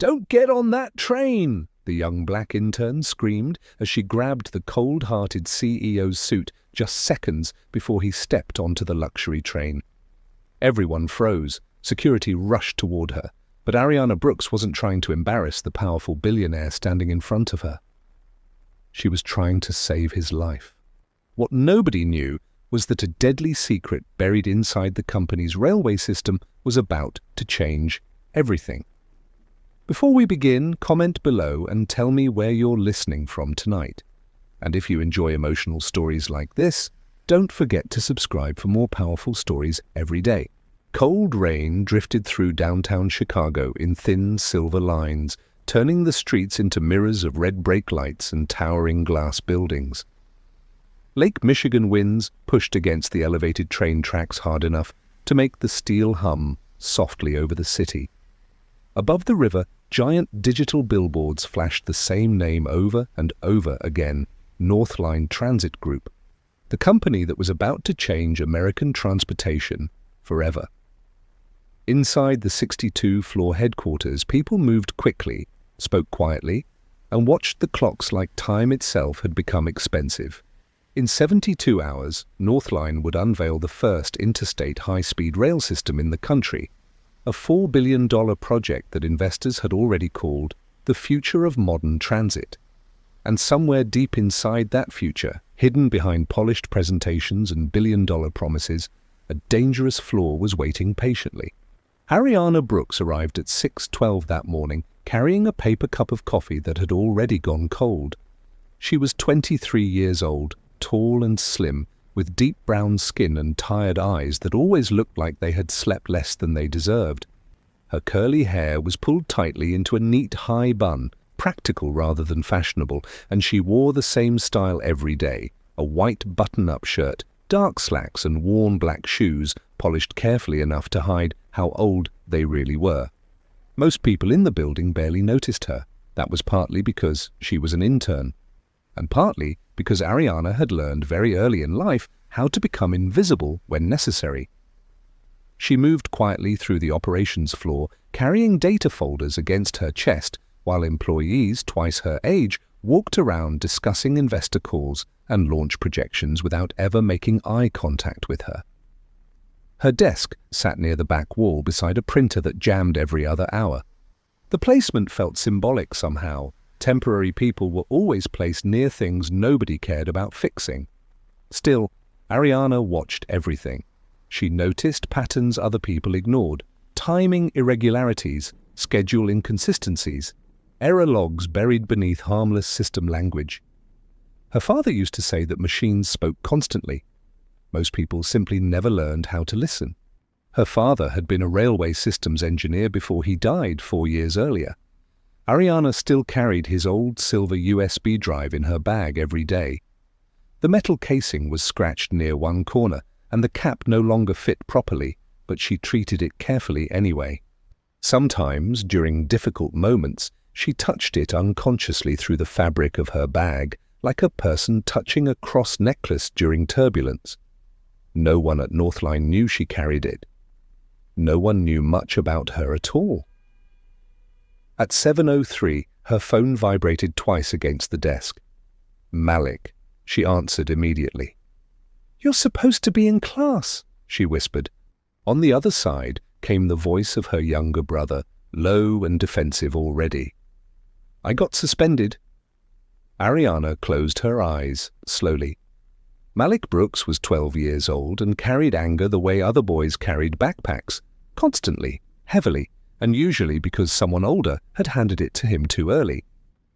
"Don't get on that train!" the young black intern screamed as she grabbed the cold-hearted CEO's suit just seconds before he stepped onto the luxury train. Everyone froze. Security rushed toward her, but Ariana Brooks wasn't trying to embarrass the powerful billionaire standing in front of her. She was trying to save his life. What nobody knew was that a deadly secret buried inside the company's railway system was about to change everything. Before we begin, comment below and tell me where you're listening from tonight. And if you enjoy emotional stories like this, don't forget to subscribe for more powerful stories every day. Cold rain drifted through downtown Chicago in thin silver lines, turning the streets into mirrors of red brake lights and towering glass buildings. Lake Michigan winds pushed against the elevated train tracks hard enough to make the steel hum softly over the city. Above the river, giant digital billboards flashed the same name over and over again, Northline Transit Group, the company that was about to change American transportation forever. Inside the 62-floor headquarters, people moved quickly, spoke quietly, and watched the clocks like time itself had become expensive. In 72 hours, Northline would unveil the first interstate high-speed rail system in the country, a $4 billion project that investors had already called the future of modern transit. And somewhere deep inside that future, hidden behind polished presentations and billion-dollar promises, a dangerous flaw was waiting patiently. Ariana Brooks arrived at 6:12 that morning, carrying a paper cup of coffee that had already gone cold. She was 23 years old, tall and slim, with deep brown skin and tired eyes that always looked like they had slept less than they deserved. Her curly hair was pulled tightly into a neat high bun, practical rather than fashionable, and she wore the same style every day, a white button-up shirt, dark slacks and worn black shoes, polished carefully enough to hide how old they really were. Most people in the building barely noticed her. That was partly because she was an intern, and partly because Ariana had learned very early in life how to become invisible when necessary. She moved quietly through the operations floor, carrying data folders against her chest, while employees twice her age walked around discussing investor calls and launch projections without ever making eye contact with her. Her desk sat near the back wall beside a printer that jammed every other hour. The placement felt symbolic somehow. Temporary people were always placed near things nobody cared about fixing. Still, Ariana watched everything. She noticed patterns other people ignored, timing irregularities, schedule inconsistencies, error logs buried beneath harmless system language. Her father used to say that machines spoke constantly. Most people simply never learned how to listen. Her father had been a railway systems engineer before he died 4 years earlier. Ariana still carried his old silver USB drive in her bag every day. The metal casing was scratched near one corner, and the cap no longer fit properly, but she treated it carefully anyway. Sometimes, during difficult moments, she touched it unconsciously through the fabric of her bag, like a person touching a cross necklace during turbulence. No one at Northline knew she carried it. No one knew much about her at all. At 7:03, her phone vibrated twice against the desk. Malik, she answered immediately. "You're supposed to be in class," she whispered. On the other side came the voice of her younger brother, low and defensive already. "I got suspended." Ariana closed her eyes, slowly. Malik Brooks was 12 years old and carried anger the way other boys carried backpacks, constantly, heavily, and usually because someone older had handed it to him too early.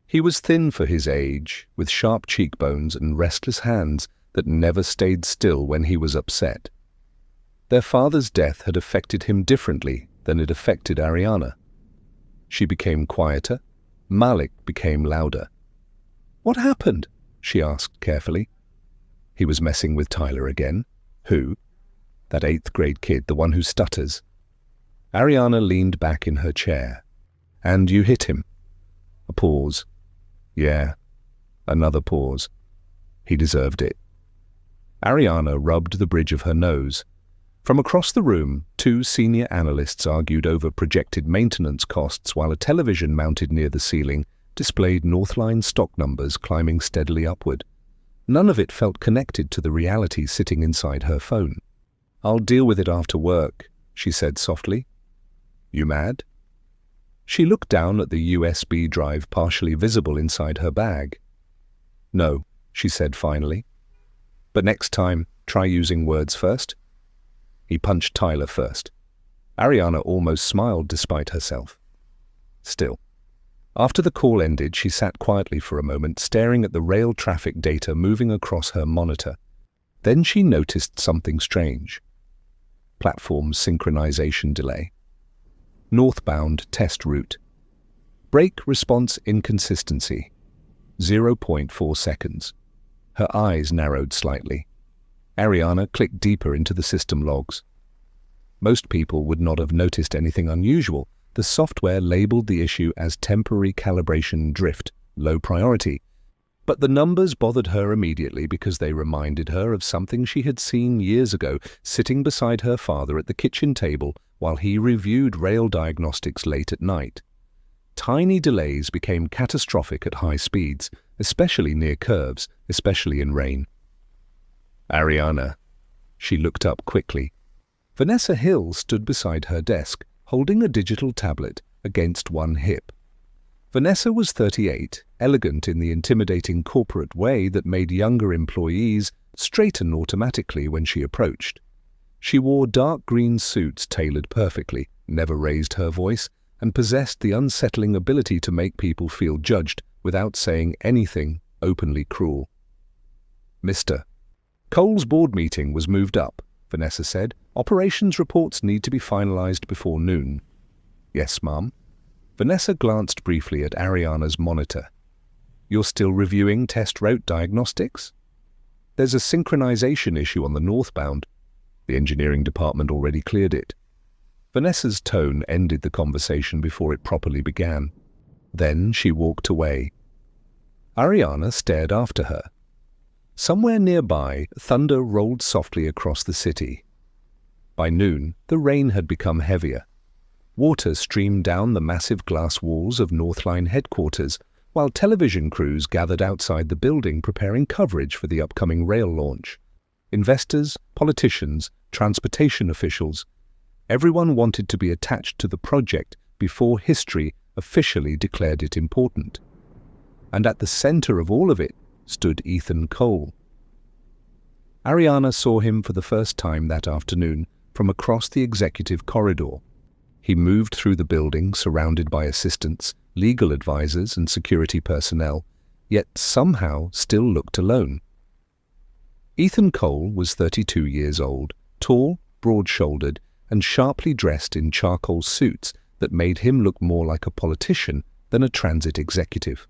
He was thin for his age, with sharp cheekbones and restless hands that never stayed still when he was upset. Their father's death had affected him differently than it affected Ariana. She became quieter. Malik became louder. "What happened?" she asked carefully. He was messing with Tyler again. Who? That 8th grade kid, the one who stutters. Ariana leaned back in her chair. "And you hit him?" A pause. "Yeah." Another pause. "He deserved it." Ariana rubbed the bridge of her nose. From across the room, two senior analysts argued over projected maintenance costs while a television mounted near the ceiling displayed Northline stock numbers climbing steadily upward. None of it felt connected to the reality sitting inside her phone. "I'll deal with it after work," she said softly. "You mad?" She looked down at the USB drive partially visible inside her bag. "No," she said finally. "But next time, try using words first." He punched Tyler first. Ariana almost smiled despite herself. Still. After the call ended, she sat quietly for a moment, staring at the rail traffic data moving across her monitor. Then she noticed something strange. Platform synchronization delay. Northbound test route. Brake response inconsistency. 0.4 seconds. Her eyes narrowed slightly. Ariana clicked deeper into the system logs. Most people would not have noticed anything unusual. The software labeled the issue as temporary calibration drift, low priority. But the numbers bothered her immediately because they reminded her of something she had seen years ago, sitting beside her father at the kitchen table while he reviewed rail diagnostics late at night. Tiny delays became catastrophic at high speeds, especially near curves, especially in rain. "Ariana." She looked up quickly. Vanessa Hill stood beside her desk, holding a digital tablet against one hip. Vanessa was 38, elegant in the intimidating corporate way that made younger employees straighten automatically when she approached. She wore dark green suits tailored perfectly, never raised her voice, and possessed the unsettling ability to make people feel judged without saying anything openly cruel. "Mr. Cole's board meeting was moved up," Vanessa said. "Operations reports need to be finalized before noon." "Yes, ma'am." Vanessa glanced briefly at Ariana's monitor. "You're still reviewing test route diagnostics?" "There's a synchronization issue on the northbound. The engineering department already cleared it." Vanessa's tone ended the conversation before it properly began. Then she walked away. Ariana stared after her. Somewhere nearby, thunder rolled softly across the city. By noon, the rain had become heavier. Water streamed down the massive glass walls of Northline headquarters, while television crews gathered outside the building preparing coverage for the upcoming rail launch. Investors, politicians, transportation officials, everyone wanted to be attached to the project before history officially declared it important. And at the center of all of it stood Ethan Cole. Ariana saw him for the first time that afternoon from across the executive corridor. He moved through the building surrounded by assistants, legal advisors, and security personnel, yet somehow still looked alone. Ethan Cole was 32 years old, tall, broad-shouldered, and sharply dressed in charcoal suits that made him look more like a politician than a transit executive.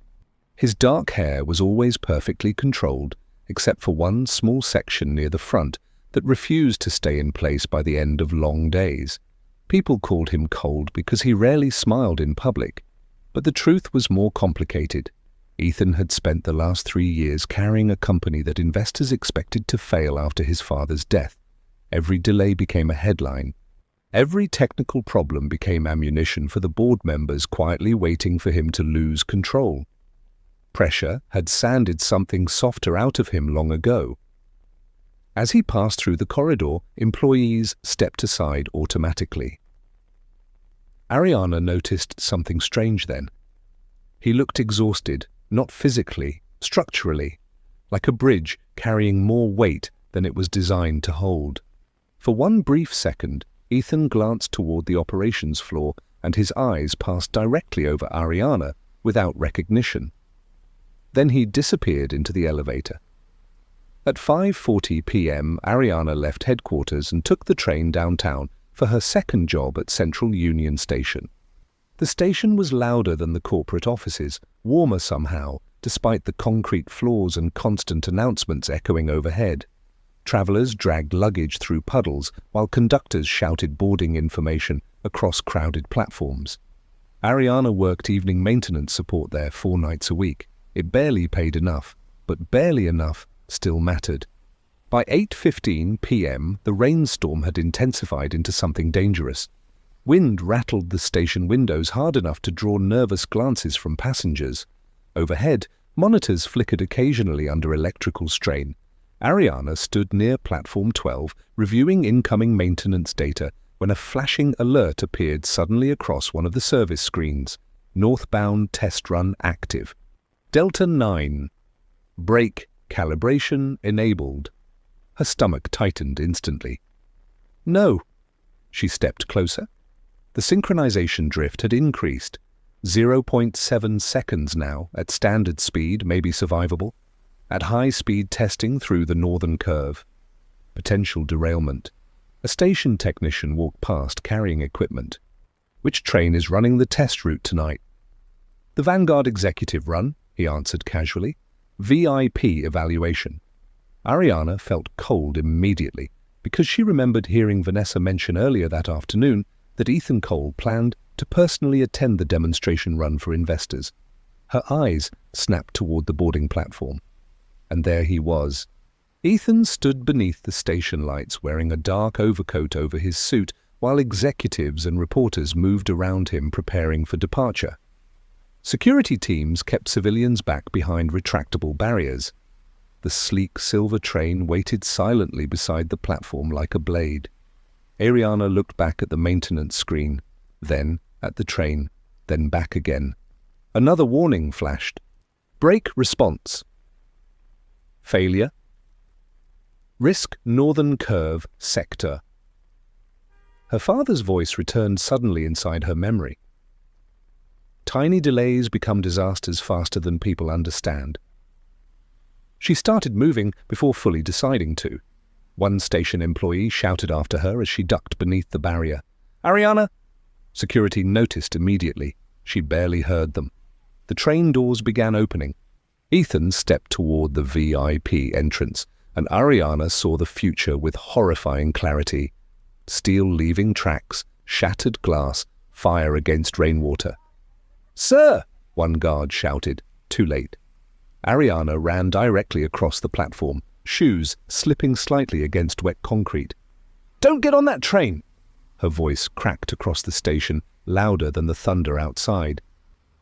His dark hair was always perfectly controlled, except for one small section near the front that refused to stay in place by the end of long days. People called him cold because he rarely smiled in public, but the truth was more complicated. Ethan had spent the last 3 years carrying a company that investors expected to fail after his father's death. Every delay became a headline. Every technical problem became ammunition for the board members quietly waiting for him to lose control. Pressure had sanded something softer out of him long ago. As he passed through the corridor, employees stepped aside automatically. Ariana noticed something strange then. He looked exhausted, not physically, structurally, like a bridge carrying more weight than it was designed to hold. For one brief second, Ethan glanced toward the operations floor and his eyes passed directly over Ariana without recognition. Then he disappeared into the elevator. At 5:40 p.m., Ariana left headquarters and took the train downtown for her second job at Central Union Station. The station was louder than the corporate offices, warmer somehow, despite the concrete floors and constant announcements echoing overhead. Travelers dragged luggage through puddles, while conductors shouted boarding information across crowded platforms. Ariana worked evening maintenance support there 4 nights a week. It barely paid enough, but barely enough still mattered. By 8:15 p.m., the rainstorm had intensified into something dangerous. Wind rattled the station windows hard enough to draw nervous glances from passengers. Overhead, monitors flickered occasionally under electrical strain. Ariana stood near platform 12, reviewing incoming maintenance data, when a flashing alert appeared suddenly across one of the service screens. Northbound test run active. Delta 9. Brake calibration enabled. Her stomach tightened instantly. No. She stepped closer. The synchronization drift had increased. 0.7 seconds now, at standard speed, may be survivable. At high-speed testing through the northern curve. Potential derailment. A station technician walked past carrying equipment. Which train is running the test route tonight? The Vanguard Executive run, he answered casually. VIP evaluation. Ariana felt cold immediately, because she remembered hearing Vanessa mention earlier that afternoon that Ethan Cole planned to personally attend the demonstration run for investors. Her eyes snapped toward the boarding platform. And there he was. Ethan stood beneath the station lights wearing a dark overcoat over his suit while executives and reporters moved around him preparing for departure. Security teams kept civilians back behind retractable barriers. The sleek silver train waited silently beside the platform like a blade. Ariana looked back at the maintenance screen, then at the train, then back again. Another warning flashed. Brake response. Failure. Risk northern curve sector. Her father's voice returned suddenly inside her memory. Tiny delays become disasters faster than people understand. She started moving before fully deciding to. One station employee shouted after her as she ducked beneath the barrier. Ariana! Security noticed immediately. She barely heard them. The train doors began opening. Ethan stepped toward the VIP entrance, and Ariana saw the future with horrifying clarity. Steel leaving tracks, shattered glass, fire against rainwater. Sir! One guard shouted, too late. Ariana ran directly across the platform, shoes slipping slightly against wet concrete. Don't get on that train! Her voice cracked across the station, louder than the thunder outside.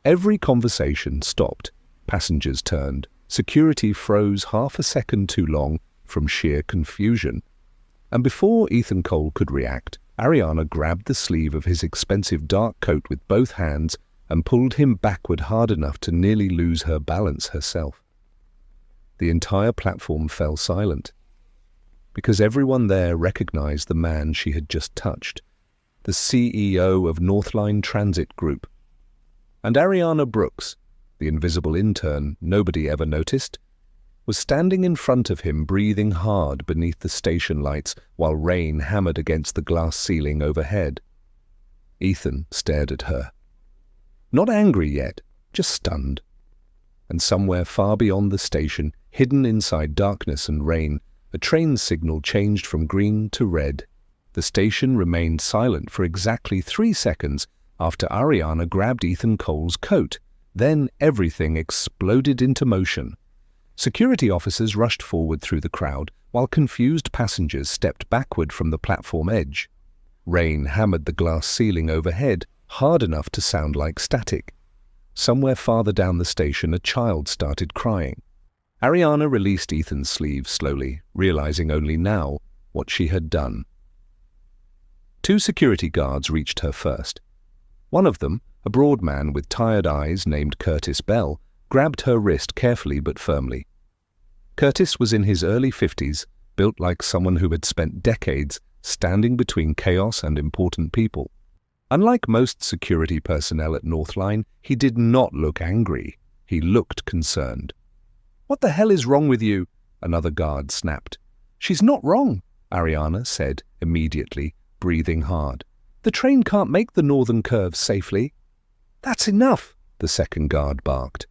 Every conversation stopped. Passengers turned. Security froze half a second too long from sheer confusion. And before Ethan Cole could react, Ariana grabbed the sleeve of his expensive dark coat with both hands and pulled him backward hard enough to nearly lose her balance herself. The entire platform fell silent, because everyone there recognized the man she had just touched, the CEO of Northline Transit Group. And Ariana Brooks, the invisible intern nobody ever noticed, was standing in front of him breathing hard beneath the station lights while rain hammered against the glass ceiling overhead. Ethan stared at her. Not angry yet, just stunned. And somewhere far beyond the station, hidden inside darkness and rain, a train signal changed from green to red. The station remained silent for exactly 3 seconds after Ariana grabbed Ethan Cole's coat. Then everything exploded into motion. Security officers rushed forward through the crowd, while confused passengers stepped backward from the platform edge. Rain hammered the glass ceiling overhead, hard enough to sound like static. Somewhere farther down the station, a child started crying. Ariana released Ethan's sleeve slowly, realizing only now what she had done. 2 security guards reached her first. One of them, a broad man with tired eyes named Curtis Bell, grabbed her wrist carefully but firmly. Curtis was in his early 50s, built like someone who had spent decades standing between chaos and important people. Unlike most security personnel at Northline, he did not look angry. He looked concerned. "What the hell is wrong with you?" another guard snapped. "She's not wrong," Ariana said immediately, breathing hard. "The train can't make the northern curve safely." "That's enough," the second guard barked.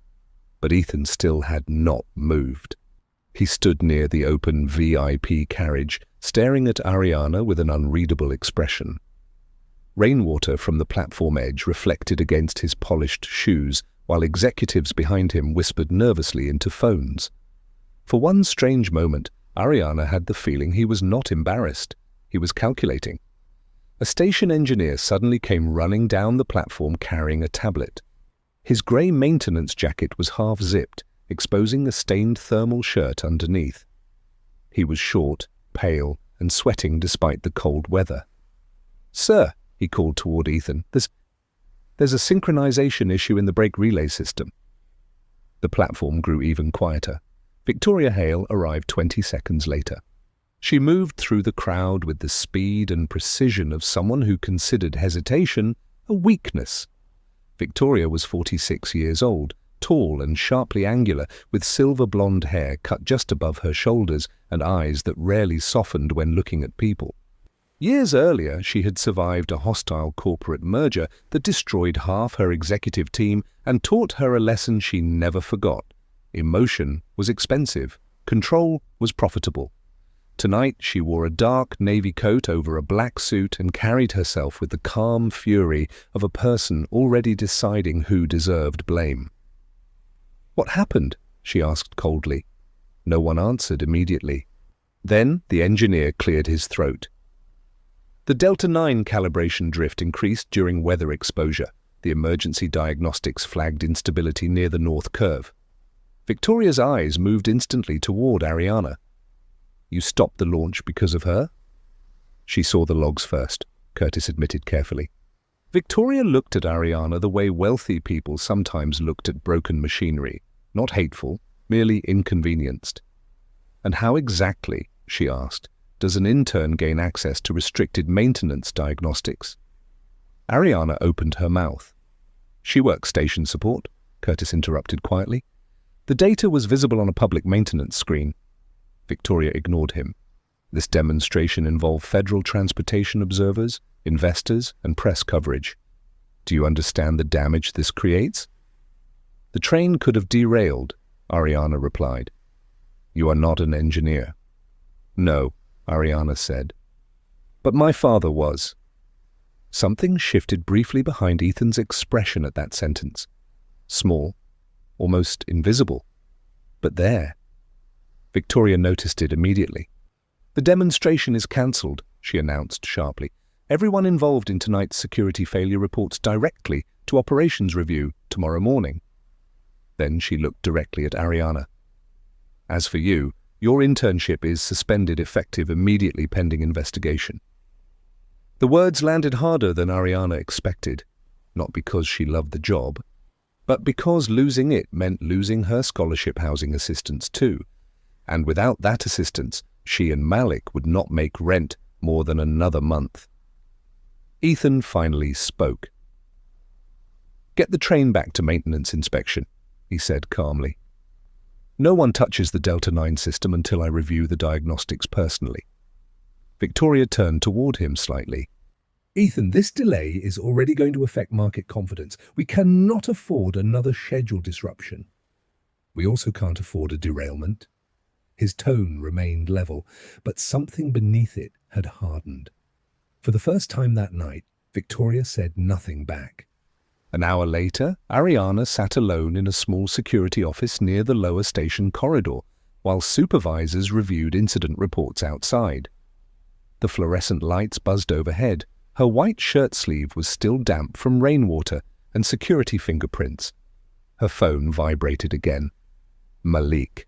But Ethan still had not moved. He stood near the open VIP carriage, staring at Ariana with an unreadable expression. Rainwater from the platform edge reflected against his polished shoes, while executives behind him whispered nervously into phones. For one strange moment, Ariana had the feeling he was not embarrassed. He was calculating. A station engineer suddenly came running down the platform carrying a tablet. His grey maintenance jacket was half-zipped, exposing a stained thermal shirt underneath. He was short, pale, and sweating despite the cold weather. "Sir," he called toward Ethan, there's a synchronization issue in the brake relay system." The platform grew even quieter. Victoria Hale arrived 20 seconds later. She moved through the crowd with the speed and precision of someone who considered hesitation a weakness. Victoria was 46 years old, tall and sharply angular, with silver blonde hair cut just above her shoulders and eyes that rarely softened when looking at people. Years earlier, she had survived a hostile corporate merger that destroyed half her executive team and taught her a lesson she never forgot. Emotion was expensive. Control was profitable. Tonight, she wore a dark navy coat over a black suit and carried herself with the calm fury of a person already deciding who deserved blame. "What happened?" she asked coldly. No one answered immediately. Then the engineer cleared his throat. The Delta 9 calibration drift increased during weather exposure. The emergency diagnostics flagged instability near the north curve. Victoria's eyes moved instantly toward Ariana. "You stopped the launch because of her?" "She saw the logs first," Curtis admitted carefully. Victoria looked at Ariana the way wealthy people sometimes looked at broken machinery, not hateful, merely inconvenienced. "And how exactly," she asked, "does an intern gain access to restricted maintenance diagnostics?" Ariana opened her mouth. "She works station support," Curtis interrupted quietly. "The data was visible on a public maintenance screen." Victoria ignored him. This demonstration involved federal transportation observers, investors, and press coverage. "Do you understand the damage this creates?" "The train could have derailed," Ariana replied. "You are not an engineer." "No," Ariana said. "But my father was." Something shifted briefly behind Ethan's expression at that sentence. Small, almost invisible, but there. Victoria noticed it immediately. "The demonstration is cancelled," she announced sharply. "Everyone involved in tonight's security failure reports directly to Operations Review tomorrow morning." Then she looked directly at Ariana. "As for you, your internship is suspended effective immediately pending investigation." The words landed harder than Ariana expected, not because she loved the job, but because losing it meant losing her scholarship housing assistance too. And without that assistance, she and Malik would not make rent more than another month. Ethan finally spoke. "Get the train back to maintenance inspection," he said calmly. "No one touches the Delta 9 system until I review the diagnostics personally." Victoria turned toward him slightly. "Ethan, this delay is already going to affect market confidence. We cannot afford another schedule disruption. We also can't afford a derailment." His tone remained level, but something beneath it had hardened. For the first time that night, Victoria said nothing back. An hour later, Ariana sat alone in a small security office near the lower station corridor, while supervisors reviewed incident reports outside. The fluorescent lights buzzed overhead. Her white shirt sleeve was still damp from rainwater and security fingerprints. Her phone vibrated again. Malik.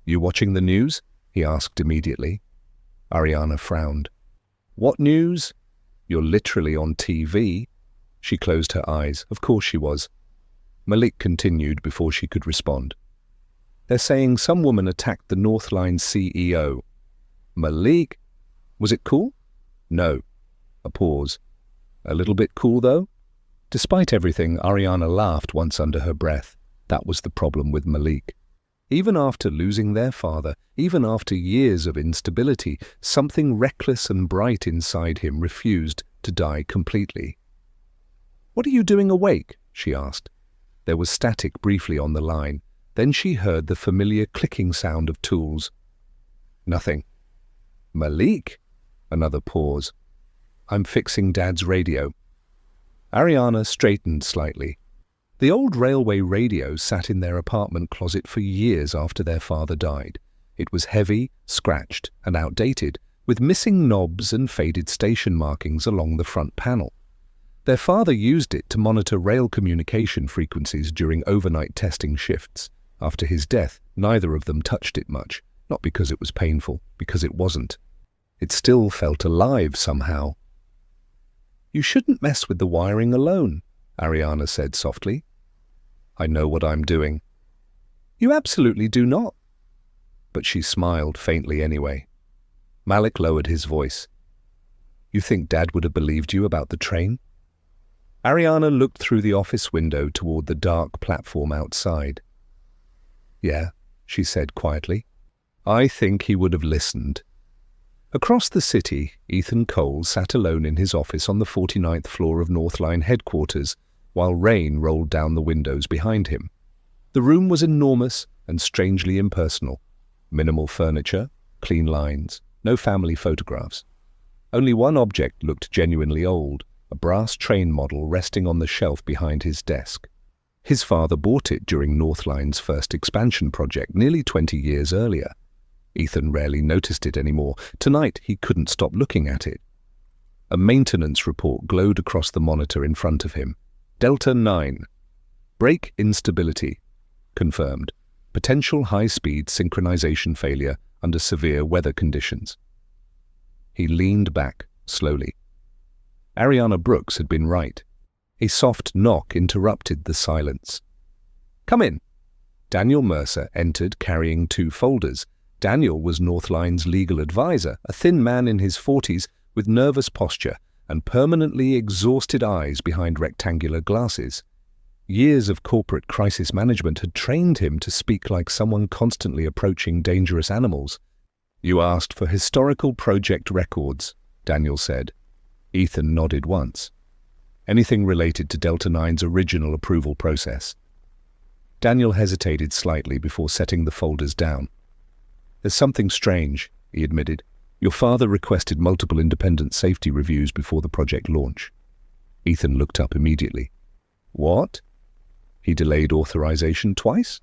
"You watching the news?" he asked immediately. Ariana frowned. "What news? You're literally on TV." She closed her eyes. Of course she was. Malik continued before she could respond. "They're saying some woman attacked the North Line CEO." "Malik? Was it cool?" "No." A pause. "A little bit cool, though?" Despite everything, Ariana laughed once under her breath. That was the problem with Malik. Even after losing their father, even after years of instability, something reckless and bright inside him refused to die completely. "What are you doing awake?" she asked. There was static briefly on the line. Then she heard the familiar clicking sound of tools. "Nothing." "Malik?" Another pause. "I'm fixing Dad's radio." Ariana straightened slightly. The old railway radio sat in their apartment closet for years after their father died. It was heavy, scratched, and outdated, with missing knobs and faded station markings along the front panel. Their father used it to monitor rail communication frequencies during overnight testing shifts. After his death, neither of them touched it much, not because it was painful, because it wasn't. It still felt alive somehow. "You shouldn't mess with the wiring alone," Ariana said softly. "I know what I'm doing." "You absolutely do not." But she smiled faintly anyway. Malik lowered his voice. "You think Dad would have believed you about the train?" Ariana looked through the office window toward the dark platform outside. "Yeah," she said quietly. "I think he would have listened." Across the city, Ethan Cole sat alone in his office on the 49th floor of Northline headquarters, while rain rolled down the windows behind him. The room was enormous and strangely impersonal. Minimal furniture, clean lines, no family photographs. Only one object looked genuinely old, a brass train model resting on the shelf behind his desk. His father bought it during Northline's first expansion project nearly 20 years earlier. Ethan rarely noticed it anymore. Tonight, he couldn't stop looking at it. A maintenance report glowed across the monitor in front of him. Delta 9. Brake instability. Confirmed. Potential high-speed synchronization failure under severe weather conditions. He leaned back, slowly. Ariana Brooks had been right. A soft knock interrupted the silence. "Come in." Daniel Mercer entered carrying 2 folders. Daniel was Northline's legal advisor, a thin man in his 40s with nervous posture and permanently exhausted eyes behind rectangular glasses. Years of corporate crisis management had trained him to speak like someone constantly approaching dangerous animals. "You asked for historical project records," Daniel said. Ethan nodded once. "Anything related to Delta 9's original approval process?" Daniel hesitated slightly before setting the folders down. "There's something strange," he admitted. "Your father requested multiple independent safety reviews before the project launch." Ethan looked up immediately. "What? He delayed authorization twice?"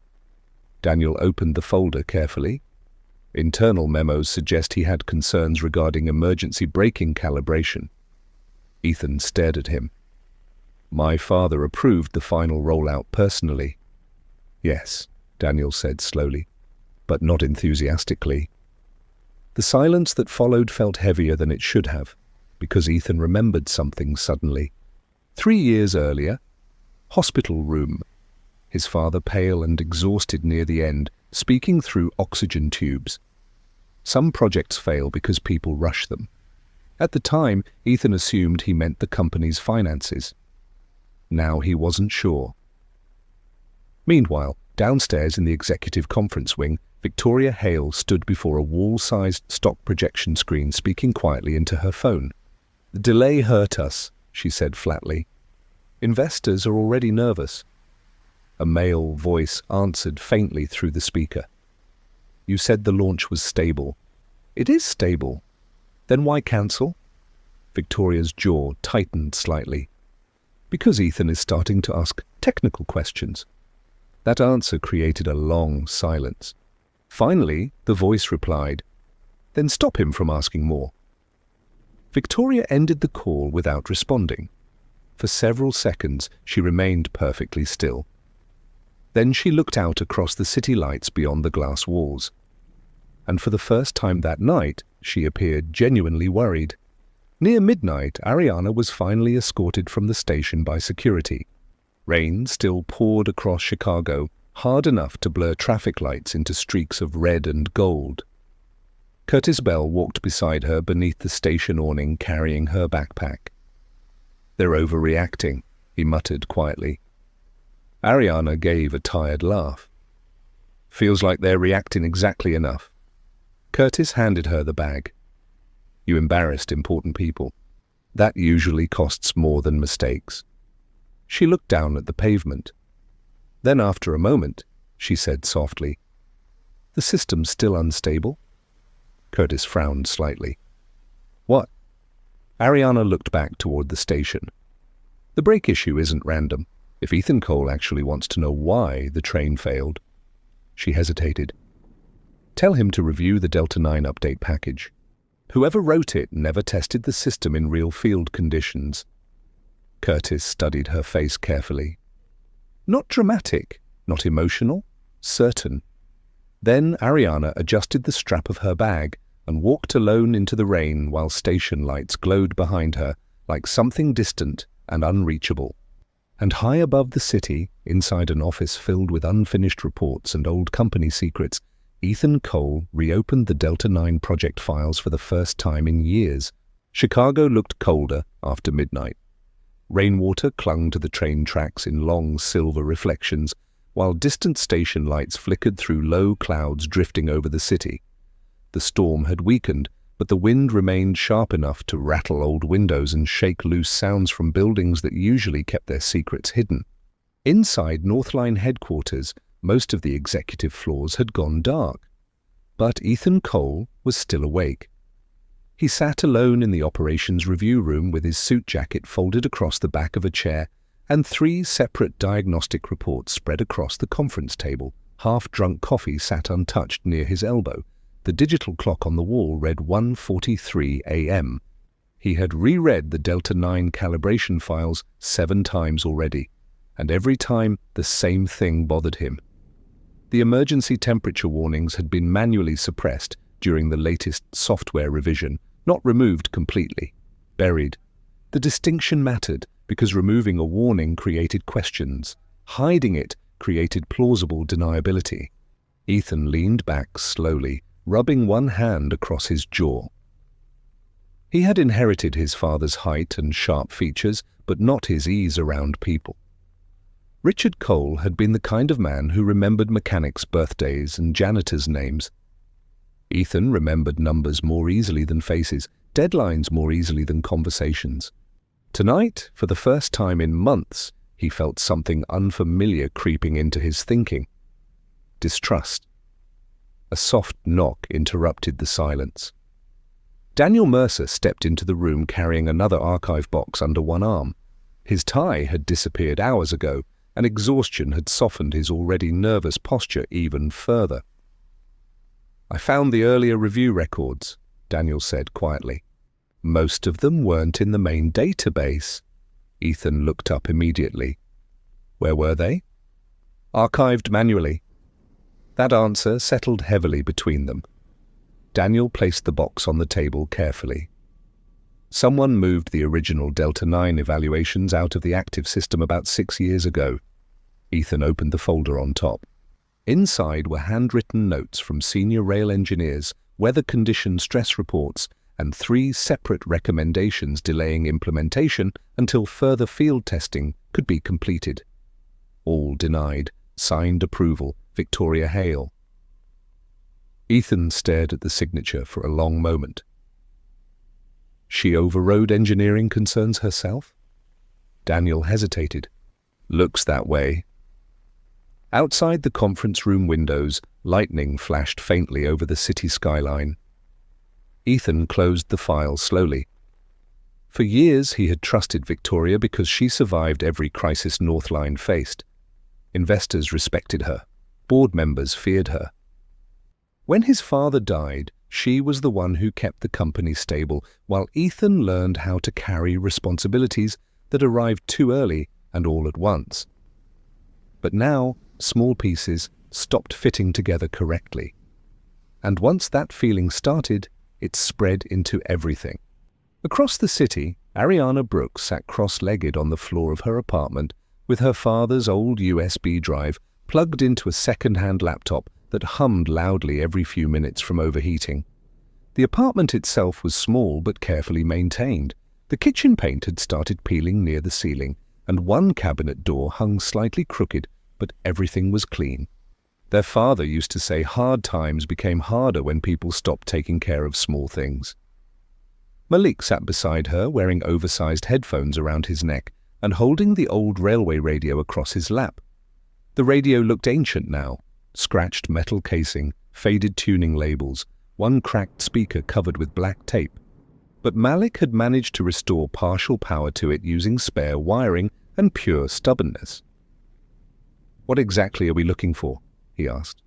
Daniel opened the folder carefully. Internal memos suggest he had concerns regarding emergency braking calibration. Ethan stared at him. "My father approved the final rollout personally." "Yes," Daniel said slowly, but not enthusiastically. The silence that followed felt heavier than it should have, because Ethan remembered something suddenly. 3 years earlier, hospital room. His father pale and exhausted near the end, speaking through oxygen tubes. Some projects fail because people rush them. At the time, Ethan assumed he meant the company's finances. Now he wasn't sure. Meanwhile, downstairs in the executive conference wing, Victoria Hale stood before a wall-sized stock projection screen speaking quietly into her phone. "The delay hurt us," she said flatly. "Investors are already nervous." A male voice answered faintly through the speaker. "You said the launch was stable." "It is stable." "Then why cancel?" Victoria's jaw tightened slightly. "Because Ethan is starting to ask technical questions." That answer created a long silence. Finally, the voice replied, "Then stop him from asking more." Victoria ended the call without responding. For several seconds, she remained perfectly still. Then she looked out across the city lights beyond the glass walls. And for the first time that night, she appeared genuinely worried. Near midnight, Ariana was finally escorted from the station by security. Rain still poured across Chicago, hard enough to blur traffic lights into streaks of red and gold. Curtis Bell walked beside her beneath the station awning carrying her backpack. "They're overreacting," he muttered quietly. Ariana gave a tired laugh. "Feels like they're reacting exactly enough." Curtis handed her the bag. "You embarrassed important people. That usually costs more than mistakes." She looked down at the pavement. Then after a moment, she said softly, "The system's still unstable?" Curtis frowned slightly. "What?" Ariana looked back toward the station. "The brake issue isn't random. If Ethan Cole actually wants to know why the train failed." She hesitated. Tell him to review the Delta 9 update package. Whoever wrote it never tested the system in real field conditions. Curtis studied her face carefully. Not dramatic, not emotional, certain. Then Ariana adjusted the strap of her bag and walked alone into the rain while station lights glowed behind her like something distant and unreachable. And high above the city, inside an office filled with unfinished reports and old company secrets, Ethan Cole reopened the Delta 9 project files for the first time in years. Chicago looked colder after midnight. Rainwater clung to the train tracks in long silver reflections, while distant station lights flickered through low clouds drifting over the city. The storm had weakened, but the wind remained sharp enough to rattle old windows and shake loose sounds from buildings that usually kept their secrets hidden. Inside Northline headquarters, most of the executive floors had gone dark. But Ethan Cole was still awake. He sat alone in the operations review room with his suit jacket folded across the back of a chair and 3 separate diagnostic reports spread across the conference table. Half-drunk coffee sat untouched near his elbow. The digital clock on the wall read 1:43 a.m. He had reread the Delta 9 calibration files 7 times already, and every time the same thing bothered him. The emergency temperature warnings had been manually suppressed during the latest software revision, not removed completely, buried. The distinction mattered because removing a warning created questions. Hiding it created plausible deniability. Ethan leaned back slowly, rubbing one hand across his jaw. He had inherited his father's height and sharp features, but not his ease around people. Richard Cole had been the kind of man who remembered mechanics' birthdays and janitors' names. Ethan remembered numbers more easily than faces, deadlines more easily than conversations. Tonight, for the first time in months, he felt something unfamiliar creeping into his thinking. Distrust. A soft knock interrupted the silence. Daniel Mercer stepped into the room carrying another archive box under one arm. His tie had disappeared hours ago, and exhaustion had softened his already nervous posture even further. "I found the earlier review records," Daniel said quietly. "Most of them weren't in the main database." Ethan looked up immediately. "Where were they?" "Archived manually." That answer settled heavily between them. Daniel placed the box on the table carefully. Someone moved the original Delta 9 evaluations out of the active system about 6 years ago. Ethan opened the folder on top. Inside were handwritten notes from senior rail engineers, weather condition stress reports, and 3 separate recommendations delaying implementation until further field testing could be completed. All denied. Signed approval, Victoria Hale. Ethan stared at the signature for a long moment. She overrode engineering concerns herself? Daniel hesitated. Looks that way. Outside the conference room windows, lightning flashed faintly over the city skyline. Ethan closed the file slowly. For years he had trusted Victoria because she survived every crisis Northline faced. Investors respected her. Board members feared her. When his father died, she was the one who kept the company stable, while Ethan learned how to carry responsibilities that arrived too early and all at once. But now, small pieces stopped fitting together correctly. And once that feeling started, it spread into everything. Across the city, Ariana Brooks sat cross-legged on the floor of her apartment with her father's old USB drive plugged into a second-hand laptop that hummed loudly every few minutes from overheating. The apartment itself was small but carefully maintained. The kitchen paint had started peeling near the ceiling, and one cabinet door hung slightly crooked, but everything was clean. Their father used to say hard times became harder when people stopped taking care of small things. Malik sat beside her, wearing oversized headphones around his neck and holding the old railway radio across his lap. The radio looked ancient now, scratched metal casing, faded tuning labels, one cracked speaker covered with black tape. But Malik had managed to restore partial power to it using spare wiring and pure stubbornness. "What exactly are we looking for?" he asked.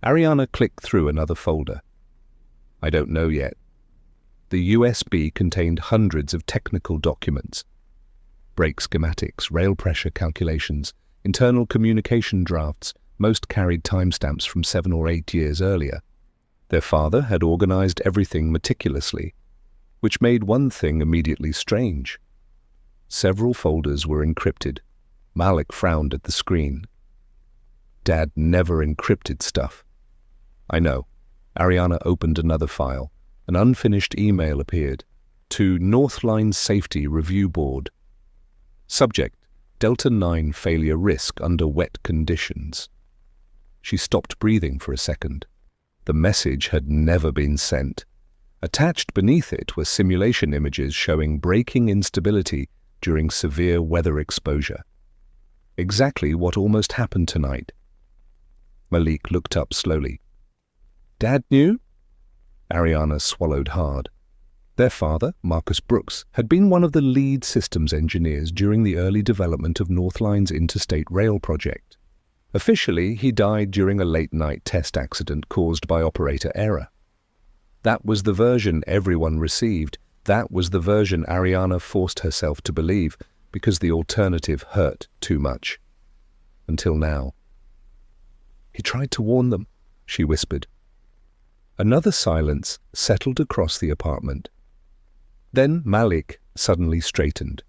Ariana clicked through another folder. I don't know yet. The USB contained hundreds of technical documents. Brake schematics, rail pressure calculations, internal communication drafts, most carried timestamps from 7 or 8 years earlier. Their father had organized everything meticulously, which made one thing immediately strange. Several folders were encrypted. Malik frowned at the screen. Dad never encrypted stuff. I know. Ariana opened another file. An unfinished email appeared. To Northline Safety Review Board. Subject: Delta 9 failure risk under wet conditions. She stopped breathing for a second. The message had never been sent. Attached beneath it were simulation images showing braking instability during severe weather exposure. Exactly what almost happened tonight. Malik looked up slowly. Dad knew? Ariana swallowed hard. Their father, Marcus Brooks, had been one of the lead systems engineers during the early development of Northline's interstate rail project. Officially, he died during a late-night test accident caused by operator error. That was the version everyone received. That was the version Ariana forced herself to believe, because the alternative hurt too much. Until now. He tried to warn them, she whispered. Another silence settled across the apartment. Then Malik suddenly straightened.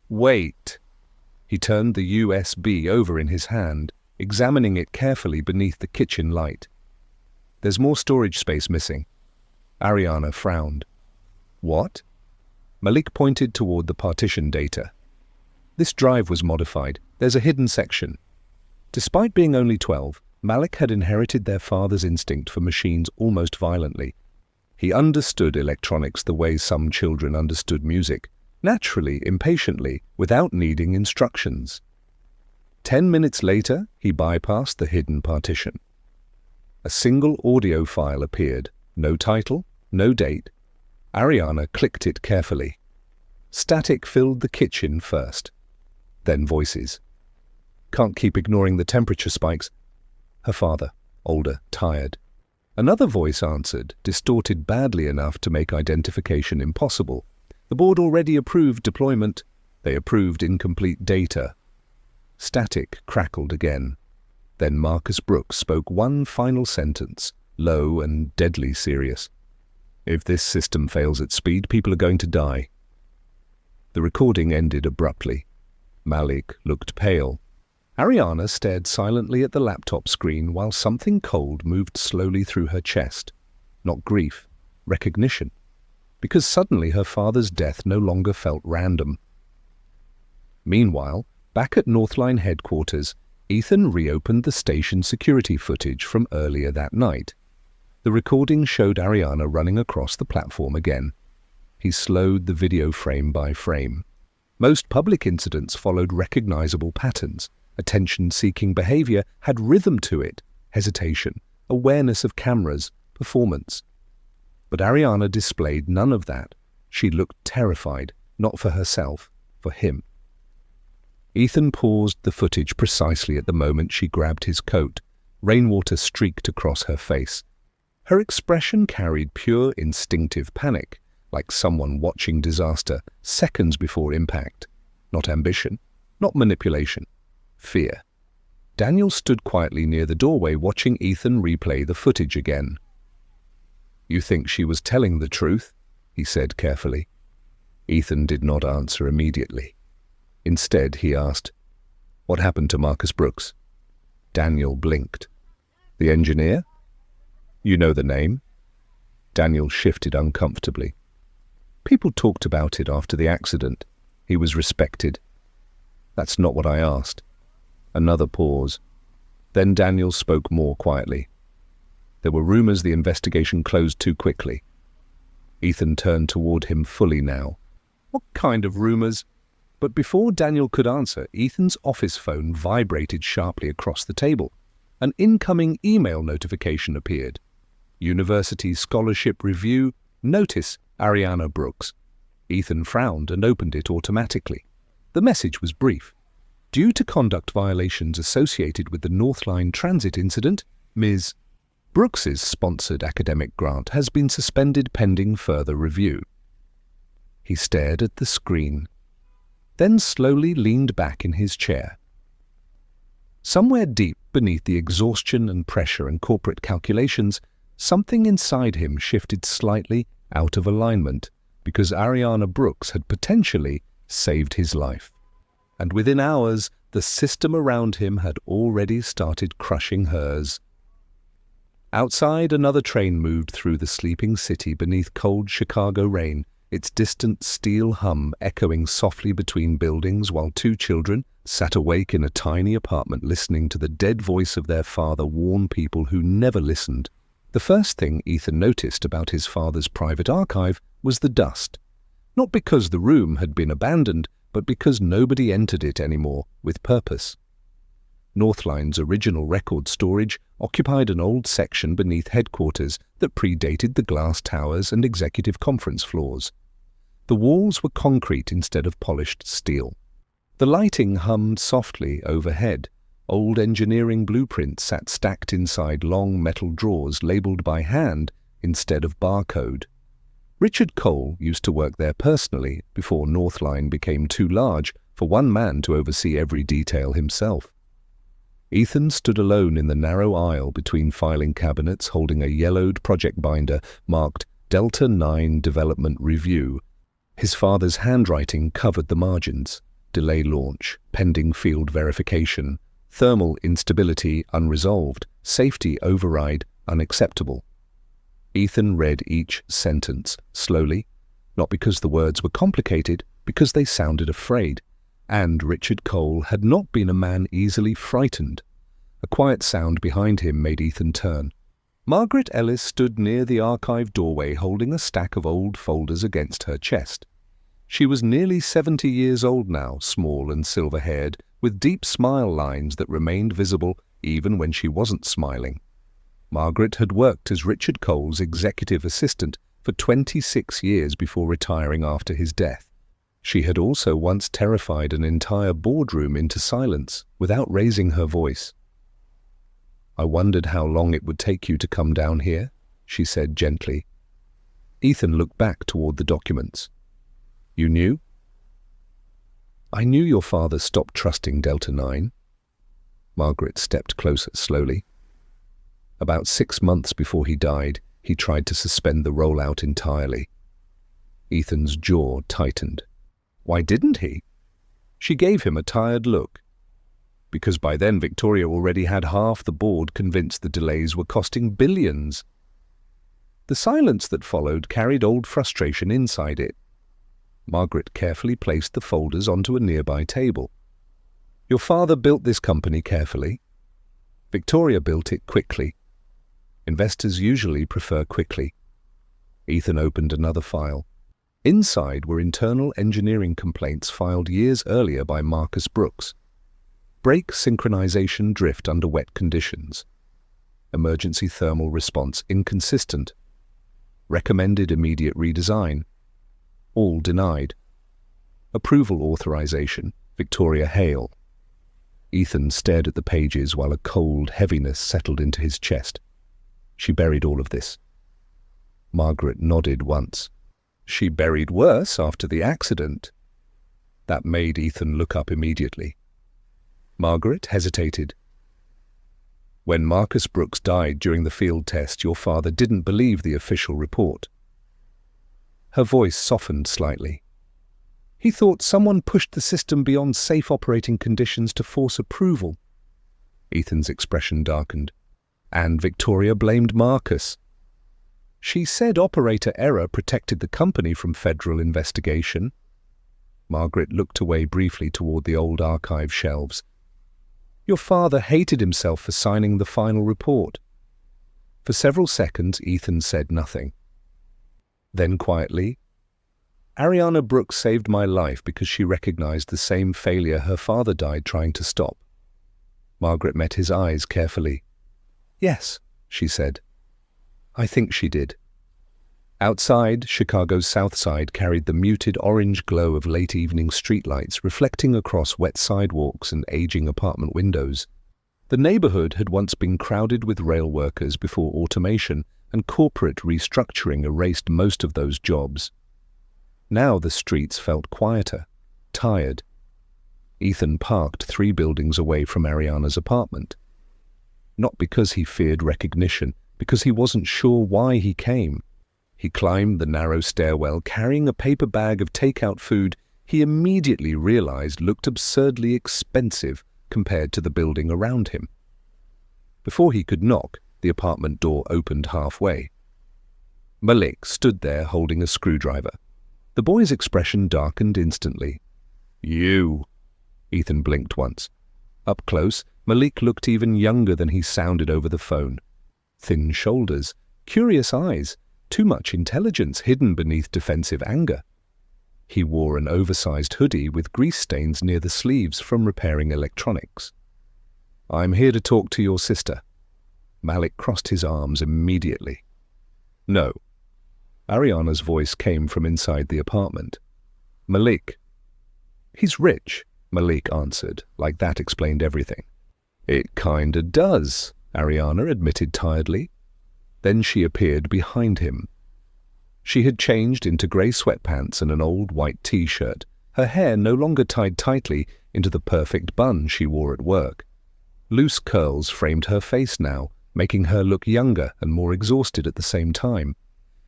Wait! He turned the USB over in his hand, examining it carefully beneath the kitchen light. There's more storage space missing. Ariana frowned. What? Malik pointed toward the partition data. This drive was modified. There's a hidden section. Despite being only 12, Malik had inherited their father's instinct for machines almost violently. He understood electronics the way some children understood music, naturally, impatiently, without needing instructions. 10 minutes later, he bypassed the hidden partition. A single audio file appeared. No title, no date. Ariana clicked it carefully. Static filled the kitchen first. Then voices. Can't keep ignoring the temperature spikes. Her father, older, tired. Another voice answered, distorted badly enough to make identification impossible. The board already approved deployment. They approved incomplete data. Static crackled again. Then Marcus Brooks spoke one final sentence, low and deadly serious. If this system fails at speed, people are going to die. The recording ended abruptly. Malik looked pale. Ariana stared silently at the laptop screen while something cold moved slowly through her chest. Not grief, recognition. Because suddenly her father's death no longer felt random. Meanwhile, back at Northline headquarters, Ethan reopened the station security footage from earlier that night. The recording showed Ariana running across the platform again. He slowed the video frame by frame. Most public incidents followed recognizable patterns. Attention-seeking behavior had rhythm to it, hesitation, awareness of cameras, performance. But Ariana displayed none of that. She looked terrified, not for herself, for him. Ethan paused the footage precisely at the moment she grabbed his coat. Rainwater streaked across her face. Her expression carried pure instinctive panic, like someone watching disaster seconds before impact. Not ambition, not manipulation. Fear. Daniel stood quietly near the doorway watching Ethan replay the footage again. You think she was telling the truth? He said carefully. Ethan did not answer immediately. Instead, he asked, What happened to Marcus Brooks? Daniel blinked. The engineer? You know the name? Daniel shifted uncomfortably. People talked about it after the accident. He was respected. That's not what I asked. Another pause. Then Daniel spoke more quietly. There were rumors the investigation closed too quickly. Ethan turned toward him fully now. What kind of rumors? But before Daniel could answer, Ethan's office phone vibrated sharply across the table. An incoming email notification appeared. University Scholarship Review, Notice, Ariana Brooks. Ethan frowned and opened it automatically. The message was brief. Due to conduct violations associated with the Northline transit incident, Ms. Brooks's sponsored academic grant has been suspended pending further review. He stared at the screen, then slowly leaned back in his chair. Somewhere deep beneath the exhaustion and pressure and corporate calculations, something inside him shifted slightly out of alignment because Ariana Brooks had potentially saved his life. And within hours, the system around him had already started crushing hers. Outside, another train moved through the sleeping city beneath cold Chicago rain, its distant steel hum echoing softly between buildings while two children sat awake in a tiny apartment listening to the dead voice of their father warn people who never listened. The first thing Ethan noticed about his father's private archive was the dust. Not because the room had been abandoned, but because nobody entered it anymore with purpose. Northline's original record storage occupied an old section beneath headquarters that predated the glass towers and executive conference floors. The walls were concrete instead of polished steel. The lighting hummed softly overhead. Old engineering blueprints sat stacked inside long metal drawers labeled by hand instead of barcode. Richard Cole used to work there personally before Northline became too large for one man to oversee every detail himself. Ethan stood alone in the narrow aisle between filing cabinets holding a yellowed project binder marked Delta 9 Development Review. His father's handwriting covered the margins: delay launch, pending field verification, thermal instability unresolved, safety override unacceptable. Ethan read each sentence slowly, not because the words were complicated, because they sounded afraid. And Richard Cole had not been a man easily frightened. A quiet sound behind him made Ethan turn. Margaret Ellis stood near the archive doorway holding a stack of old folders against her chest. She was nearly 70 years old now, small and silver-haired, with deep smile lines that remained visible even when she wasn't smiling. Margaret had worked as Richard Cole's executive assistant for 26 years before retiring after his death. She had also once terrified an entire boardroom into silence without raising her voice. "I wondered how long it would take you to come down here," she said gently. Ethan looked back toward the documents. "You knew?" "I knew your father stopped trusting Delta 9. Margaret stepped closer slowly. "About 6 months before he died, he tried to suspend the rollout entirely." Ethan's jaw tightened. "Why didn't he?" She gave him a tired look. "Because by then Victoria already had half the board convinced the delays were costing billions." The silence that followed carried old frustration inside it. Margaret carefully placed the folders onto a nearby table. "Your father built this company carefully. Victoria built it quickly. Investors usually prefer quickly." Ethan opened another file. Inside were internal engineering complaints filed years earlier by Marcus Brooks. Brake synchronization drift under wet conditions. Emergency thermal response inconsistent. Recommended immediate redesign. All denied. Approval authorization, Victoria Hale. Ethan stared at the pages while a cold heaviness settled into his chest. She buried all of this. Margaret nodded once. She buried worse after the accident. That made Ethan look up immediately. Margaret hesitated. "When Marcus Brooks died during the field test, your father didn't believe the official report." Her voice softened slightly. "He thought someone pushed the system beyond safe operating conditions to force approval." Ethan's expression darkened. "And Victoria blamed Marcus." "She said operator error protected the company from federal investigation." Margaret looked away briefly toward the old archive shelves. "Your father hated himself for signing the final report." For several seconds, Ethan said nothing. Then quietly, "Ariana Brooks saved my life because she recognized the same failure her father died trying to stop." Margaret met his eyes carefully. "Yes," she said. "I think she did." Outside, Chicago's south side carried the muted orange glow of late-evening streetlights reflecting across wet sidewalks and aging apartment windows. The neighborhood had once been crowded with rail workers before automation and corporate restructuring erased most of those jobs. Now the streets felt quieter, tired. Ethan parked 3 buildings away from Ariana's apartment. Not because he feared recognition, because he wasn't sure why he came. He climbed the narrow stairwell, carrying a paper bag of takeout food he immediately realized looked absurdly expensive compared to the building around him. Before he could knock, the apartment door opened halfway. Malik stood there holding a screwdriver. The boy's expression darkened instantly. "You!" Ethan blinked once. Up close, Malik looked even younger than he sounded over the phone. Thin shoulders, curious eyes, too much intelligence hidden beneath defensive anger. He wore an oversized hoodie with grease stains near the sleeves from repairing electronics. "I'm here to talk to your sister." Malik crossed his arms immediately. "No." Ariana's voice came from inside the apartment. "Malik." "He's rich," Malik answered, like that explained everything. "It kinda does," Ariana admitted tiredly. Then she appeared behind him. She had changed into grey sweatpants and an old white t-shirt, her hair no longer tied tightly into the perfect bun she wore at work. Loose curls framed her face now, making her look younger and more exhausted at the same time.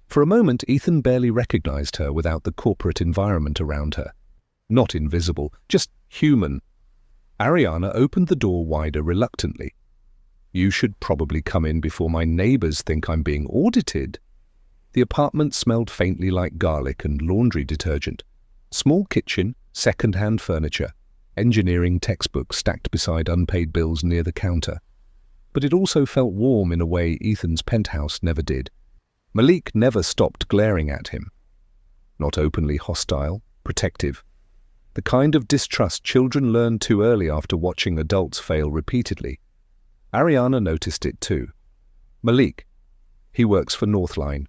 For a moment, Ethan barely recognized her without the corporate environment around her. Not invisible, just human. Ariana opened the door wider reluctantly. "You should probably come in before my neighbors think I'm being audited." The apartment smelled faintly like garlic and laundry detergent. Small kitchen, second-hand furniture, engineering textbooks stacked beside unpaid bills near the counter. But it also felt warm in a way Ethan's penthouse never did. Malik never stopped glaring at him. Not openly hostile, protective. The kind of distrust children learn too early after watching adults fail repeatedly. Ariana noticed it too. "Malik. He works for Northline."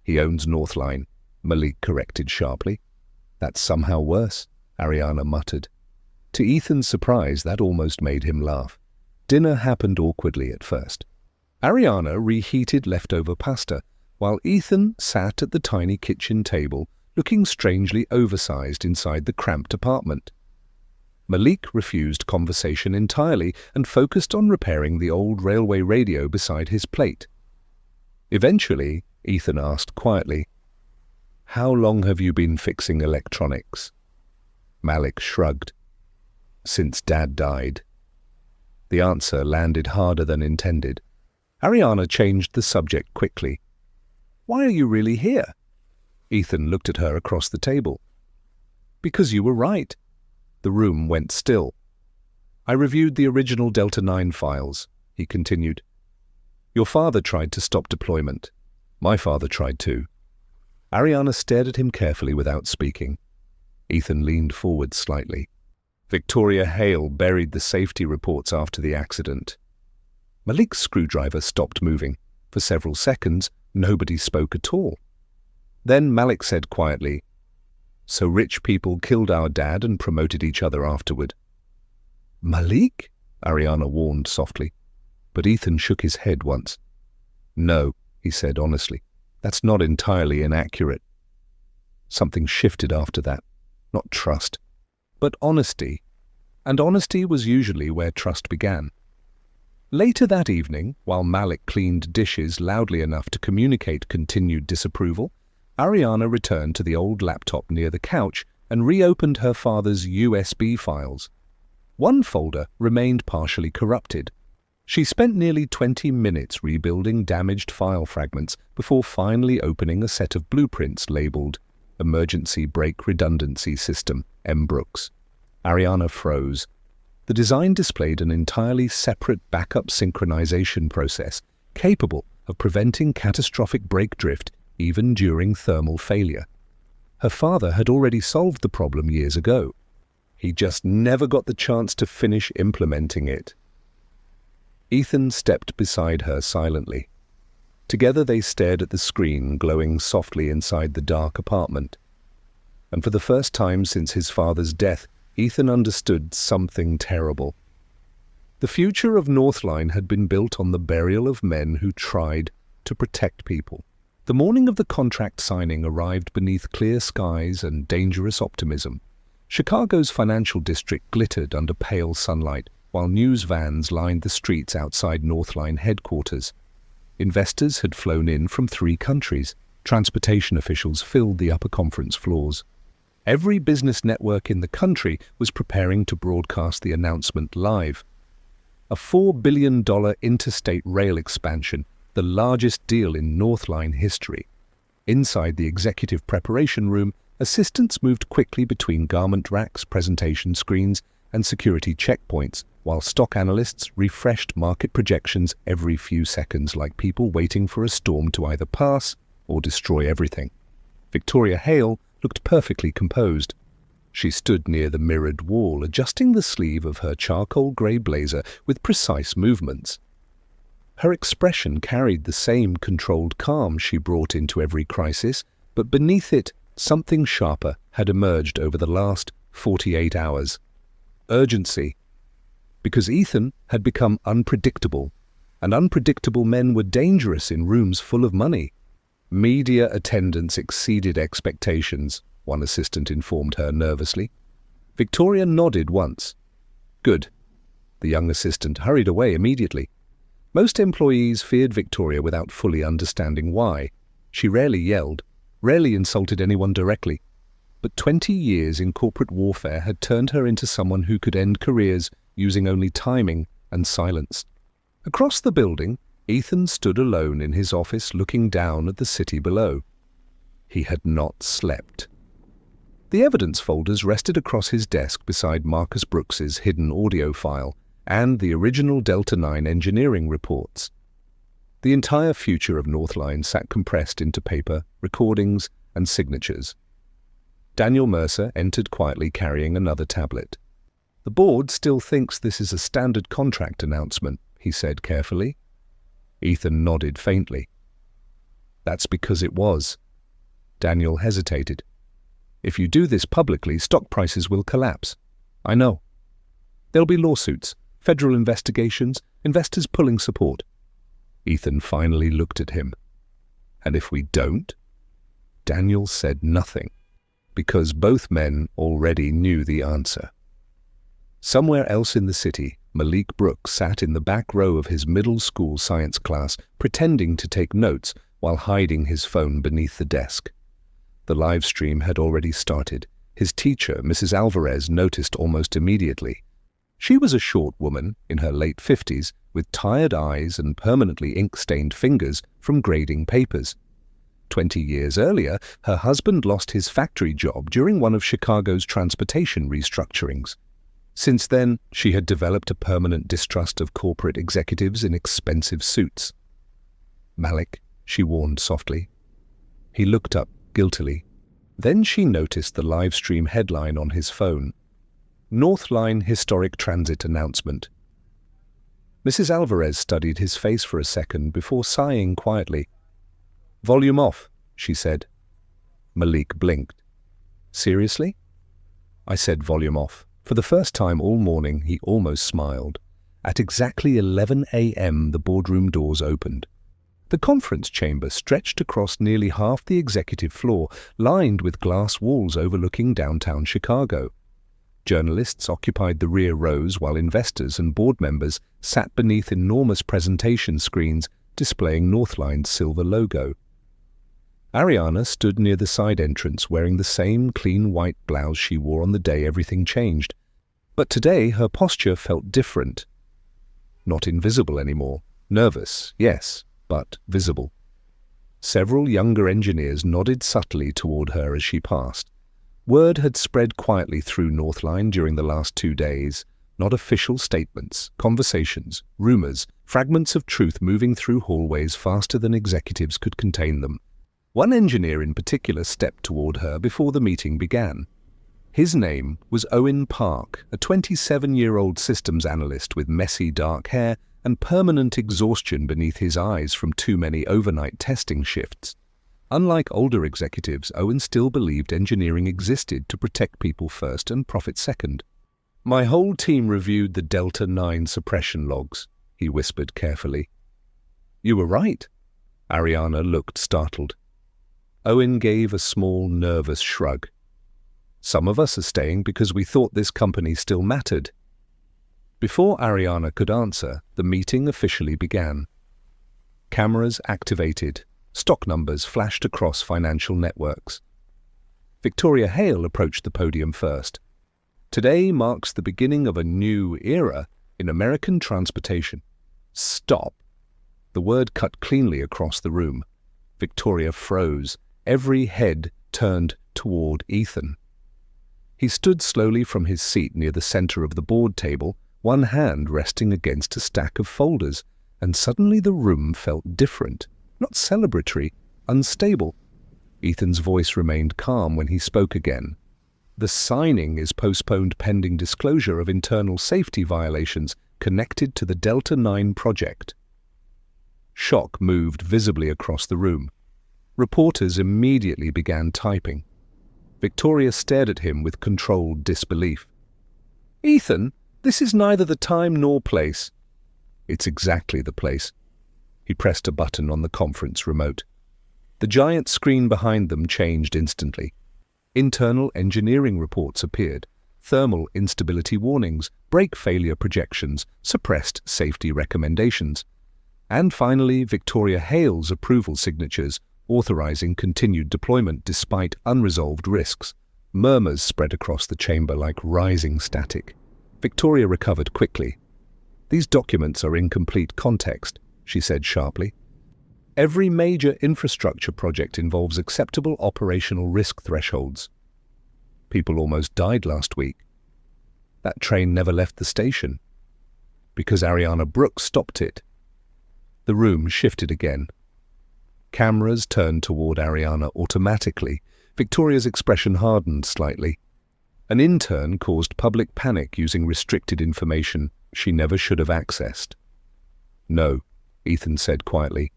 "He owns Northline," Malik corrected sharply. "That's somehow worse," Ariana muttered. To Ethan's surprise, that almost made him laugh. Dinner happened awkwardly at first. Ariana reheated leftover pasta, while Ethan sat at the tiny kitchen table, looking strangely oversized inside the cramped apartment. Malik refused conversation entirely and focused on repairing the old railway radio beside his plate. Eventually, Ethan asked quietly, "How long have you been fixing electronics?" Malik shrugged. "Since Dad died." The answer landed harder than intended. Ariana changed the subject quickly. "Why are you really here?" Ethan looked at her across the table. "Because you were right." The room went still. "I reviewed the original Delta 9 files," he continued. "Your father tried to stop deployment. My father tried too." Ariana stared at him carefully without speaking. Ethan leaned forward slightly. "Victoria Hale buried the safety reports after the accident." Malik's screwdriver stopped moving. For several seconds, nobody spoke at all. Then Malik said quietly, "So rich people killed our dad and promoted each other afterward." "Malik?" Ariana warned softly. But Ethan shook his head once. "No," he said honestly. "That's not entirely inaccurate." Something shifted after that. Not trust, but honesty. And honesty was usually where trust began. Later that evening, while Malik cleaned dishes loudly enough to communicate continued disapproval, Ariana returned to the old laptop near the couch and reopened her father's USB files. One folder remained partially corrupted. She spent nearly 20 minutes rebuilding damaged file fragments before finally opening a set of blueprints labeled Emergency Brake Redundancy System, M. Brooks. Ariana froze. The design displayed an entirely separate backup synchronization process capable of preventing catastrophic brake drift even during thermal failure. Her father had already solved the problem years ago. He just never got the chance to finish implementing it. Ethan stepped beside her silently. Together they stared at the screen glowing softly inside the dark apartment. And for the first time since his father's death, Ethan understood something terrible. The future of Northline had been built on the burial of men who tried to protect people. The morning of the contract signing arrived beneath clear skies and dangerous optimism. Chicago's financial district glittered under pale sunlight, while news vans lined the streets outside Northline headquarters. Investors had flown in from 3 countries. Transportation officials filled the upper conference floors. Every business network in the country was preparing to broadcast the announcement live. A $4 billion interstate rail expansion, the largest deal in Northline history. Inside the executive preparation room, assistants moved quickly between garment racks, presentation screens, and security checkpoints, while stock analysts refreshed market projections every few seconds like people waiting for a storm to either pass or destroy everything. Victoria Hale looked perfectly composed. She stood near the mirrored wall, adjusting the sleeve of her charcoal grey blazer with precise movements. Her expression carried the same controlled calm she brought into every crisis, but beneath it, something sharper had emerged over the last 48 hours. Urgency. Because Ethan had become unpredictable, and unpredictable men were dangerous in rooms full of money. Media attendance exceeded expectations, one assistant informed her nervously. Victoria nodded once. Good. The young assistant hurried away immediately. Most employees feared Victoria without fully understanding why. She rarely yelled, rarely insulted anyone directly. But 20 years in corporate warfare had turned her into someone who could end careers using only timing and silence. Across the building, Ethan stood alone in his office looking down at the city below. He had not slept. The evidence folders rested across his desk beside Marcus Brooks's hidden audio file and the original Delta 9 engineering reports. The entire future of Northline sat compressed into paper, recordings, and signatures. Daniel Mercer entered quietly carrying another tablet. The board still thinks this is a standard contract announcement, he said carefully. Ethan nodded faintly. That's because it was. Daniel hesitated. If you do this publicly, stock prices will collapse. I know. There'll be lawsuits, federal investigations, investors pulling support. Ethan finally looked at him. And if we don't? Daniel said nothing, because both men already knew the answer. Somewhere else in the city, Malik Brooks sat in the back row of his middle school science class, pretending to take notes while hiding his phone beneath the desk. The live stream had already started. His teacher, Mrs. Alvarez, noticed almost immediately. She was a short woman in her late 50s, with tired eyes and permanently ink-stained fingers from grading papers. 20 years earlier, her husband lost his factory job during one of Chicago's transportation restructurings. Since then, she had developed a permanent distrust of corporate executives in expensive suits. Malik, she warned softly. He looked up guiltily. Then she noticed the live stream headline on his phone. Northline Historic Transit Announcement. Mrs. Alvarez studied his face for a second before sighing quietly. Volume off, she said. Malik blinked. Seriously? I said volume off. For the first time all morning, he almost smiled. At exactly 11 a.m., the boardroom doors opened. The conference chamber stretched across nearly half the executive floor, lined with glass walls overlooking downtown Chicago. Journalists occupied the rear rows while investors and board members sat beneath enormous presentation screens displaying Northline's silver logo. Ariana stood near the side entrance wearing the same clean white blouse she wore on the day everything changed. But today her posture felt different. Not invisible anymore. Nervous, yes, but visible. Several younger engineers nodded subtly toward her as she passed. Word had spread quietly through Northline during the last 2 days. Not official statements, conversations, rumors, fragments of truth moving through hallways faster than executives could contain them. One engineer in particular stepped toward her before the meeting began. His name was Owen Park, a 27-year-old systems analyst with messy dark hair and permanent exhaustion beneath his eyes from too many overnight testing shifts. Unlike older executives, Owen still believed engineering existed to protect people first and profit second. My whole team reviewed the Delta 9 suppression logs, he whispered carefully. You were right. Ariana looked startled. Owen gave a small, nervous shrug. Some of us are staying because we thought this company still mattered. Before Ariana could answer, the meeting officially began. Cameras activated. Stock numbers flashed across financial networks. Victoria Hale approached the podium first. Today marks the beginning of a new era in American transportation. Stop. The word cut cleanly across the room. Victoria froze. Every head turned toward Ethan. He stood slowly from his seat near the center of the board table, one hand resting against a stack of folders, and suddenly the room felt different, not celebratory, unstable. Ethan's voice remained calm when he spoke again. The signing is postponed pending disclosure of internal safety violations connected to the Delta 9 project. Shock moved visibly across the room. Reporters immediately began typing. Victoria stared at him with controlled disbelief. Ethan, this is neither the time nor place. It's exactly the place. He pressed a button on the conference remote. The giant screen behind them changed instantly. Internal engineering reports appeared, thermal instability warnings, brake failure projections, suppressed safety recommendations, and finally Victoria Hale's approval signatures authorizing continued deployment despite unresolved risks. Murmurs spread across the chamber like rising static. Victoria recovered quickly. These documents are in complete context, she said sharply. Every major infrastructure project involves acceptable operational risk thresholds. People almost died last week. That train never left the station because Ariana Brooks stopped it. The room shifted again. Cameras turned toward Ariana automatically. Victoria's expression hardened slightly. An intern caused public panic using restricted information she never should have accessed. No, Ethan said quietly.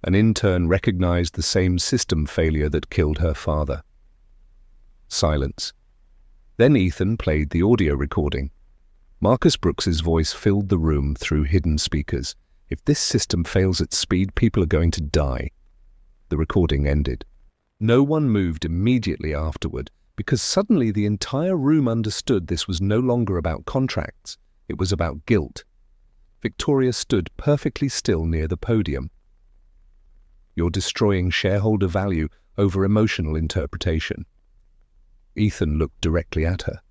An intern recognized the same system failure that killed her father. Silence. Then Ethan played the audio recording. Marcus Brooks's voice filled the room through hidden speakers. If this system fails at speed, people are going to die. The recording ended. No one moved immediately afterward because suddenly the entire room understood this was no longer about contracts. It was about guilt. Victoria stood perfectly still near the podium. You're destroying shareholder value over emotional interpretation. Ethan looked directly at her.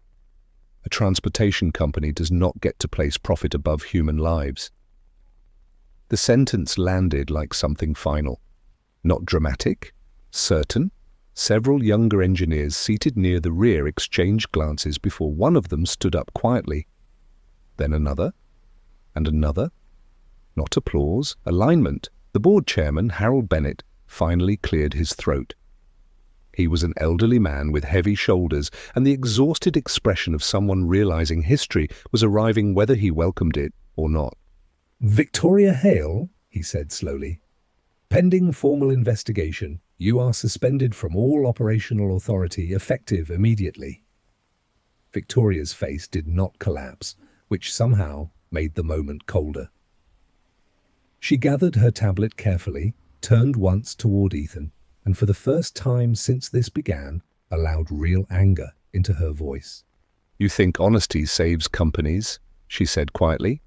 A transportation company does not get to place profit above human lives. The sentence landed like something final. Not dramatic, certain. Several younger engineers seated near the rear exchanged glances before one of them stood up quietly. Then another, and another. Not applause, alignment. The board chairman, Harold Bennett, finally cleared his throat. He was an elderly man with heavy shoulders and the exhausted expression of someone realizing history was arriving whether he welcomed it or not. Victoria Hale, he said slowly, pending formal investigation, you are suspended from all operational authority effective immediately. Victoria's face did not collapse, which somehow made the moment colder. She gathered her tablet carefully, turned once toward Ethan, and for the first time since this began, allowed real anger into her voice. You think honesty saves companies, she said quietly.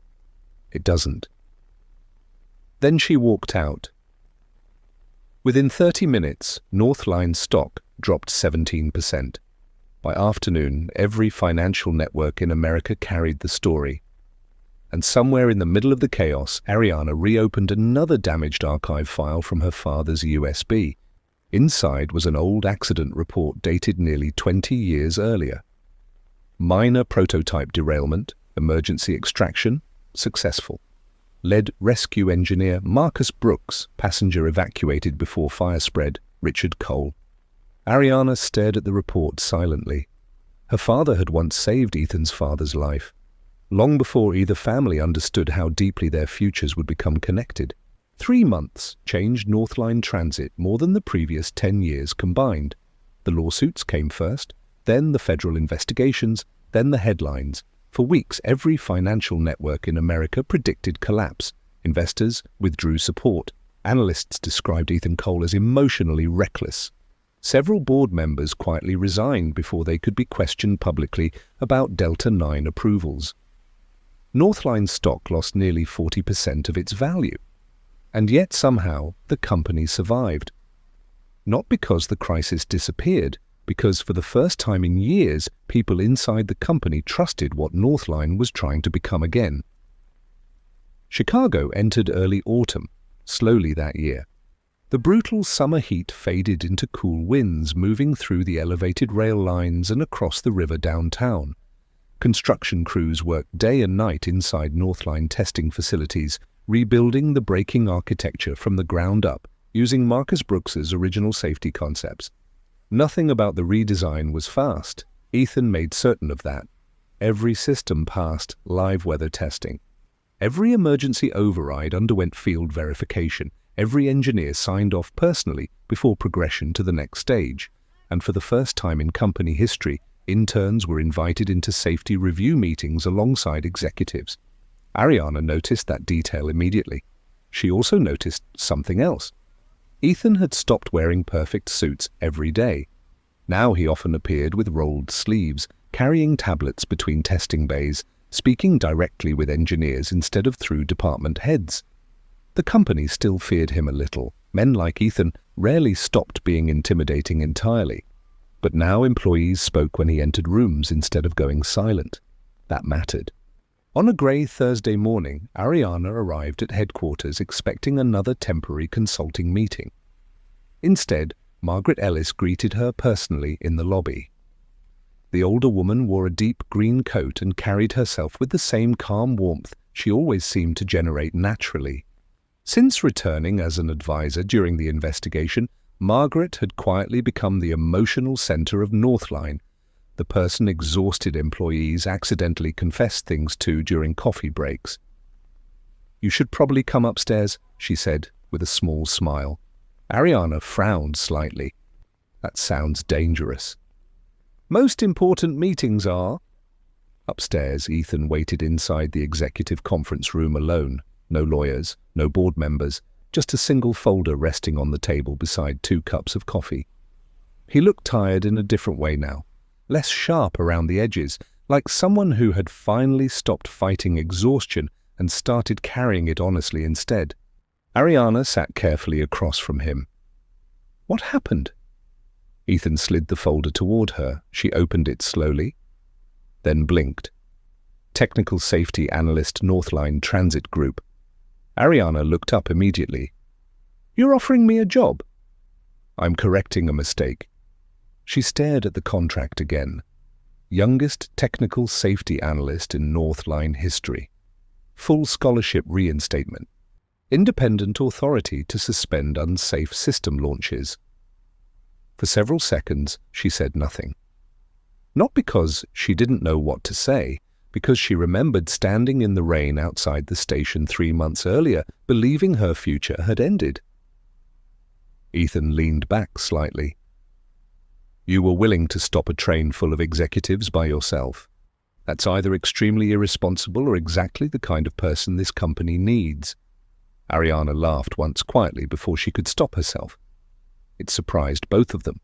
It doesn't. Then she walked out. Within 30 minutes, Northline stock dropped 17%. By afternoon, every financial network in America carried the story. And somewhere in the middle of the chaos, Ariana reopened another damaged archive file from her father's USB. Inside was an old accident report dated nearly 20 years earlier. Minor prototype derailment, emergency extraction, successful. Lead rescue engineer Marcus Brooks, passenger evacuated before fire spread, Richard Cole. Ariana stared at the report silently. Her father had once saved Ethan's father's life, long before either family understood how deeply their futures would become connected. 3 months changed Northline Transit more than the previous 10 years combined. The lawsuits came first, then the federal investigations, then the headlines. For weeks, every financial network in America predicted collapse. Investors withdrew support. Analysts described Ethan Cole as emotionally reckless. Several board members quietly resigned before they could be questioned publicly about Delta 9 approvals. Northline stock lost nearly 40% of its value. And yet somehow the company survived. Not because the crisis disappeared, because for the first time in years, people inside the company trusted what Northline was trying to become again. Chicago entered early autumn, slowly that year. The brutal summer heat faded into cool winds moving through the elevated rail lines and across the river downtown. Construction crews worked day and night inside Northline testing facilities, rebuilding the breaking architecture from the ground up, using Marcus Brooks's original safety concepts. Nothing about the redesign was fast. Ethan made certain of that. Every system passed live weather testing. Every emergency override underwent field verification. Every engineer signed off personally before progression to the next stage. And for the first time in company history, interns were invited into safety review meetings alongside executives. Ariana noticed that detail immediately. She also noticed something else. Ethan had stopped wearing perfect suits every day. Now he often appeared with rolled sleeves, carrying tablets between testing bays, speaking directly with engineers instead of through department heads. The company still feared him a little. Men like Ethan rarely stopped being intimidating entirely. But now employees spoke when he entered rooms instead of going silent. That mattered. On a grey Thursday morning, Ariana arrived at headquarters expecting another temporary consulting meeting. Instead, Margaret Ellis greeted her personally in the lobby. The older woman wore a deep green coat and carried herself with the same calm warmth she always seemed to generate naturally. Since returning as an advisor during the investigation, Margaret had quietly become the emotional center of Northline, the person exhausted employees accidentally confessed things to during coffee breaks. "You should probably come upstairs," she said, with a small smile. Ariana frowned slightly. That sounds dangerous. "Most important meetings are..." Upstairs, Ethan waited inside the executive conference room alone. No lawyers, no board members, just a single folder resting on the table beside 2 cups of coffee. He looked tired in a different way now. Less sharp around the edges, like someone who had finally stopped fighting exhaustion and started carrying it honestly instead. Ariana sat carefully across from him. "What happened?" Ethan slid the folder toward her. She opened it slowly, then blinked. Technical Safety Analyst Northline Transit Group. Ariana looked up immediately. "You're offering me a job?" "I'm correcting a mistake." She stared at the contract again. Youngest technical safety analyst in Northline history. Full scholarship reinstatement. Independent authority to suspend unsafe system launches. For several seconds, she said nothing. Not because she didn't know what to say, because she remembered standing in the rain outside the station 3 months earlier, believing her future had ended. Ethan leaned back slightly. "You were willing to stop a train full of executives by yourself. That's either extremely irresponsible or exactly the kind of person this company needs." Ariana laughed once quietly before she could stop herself. It surprised both of them.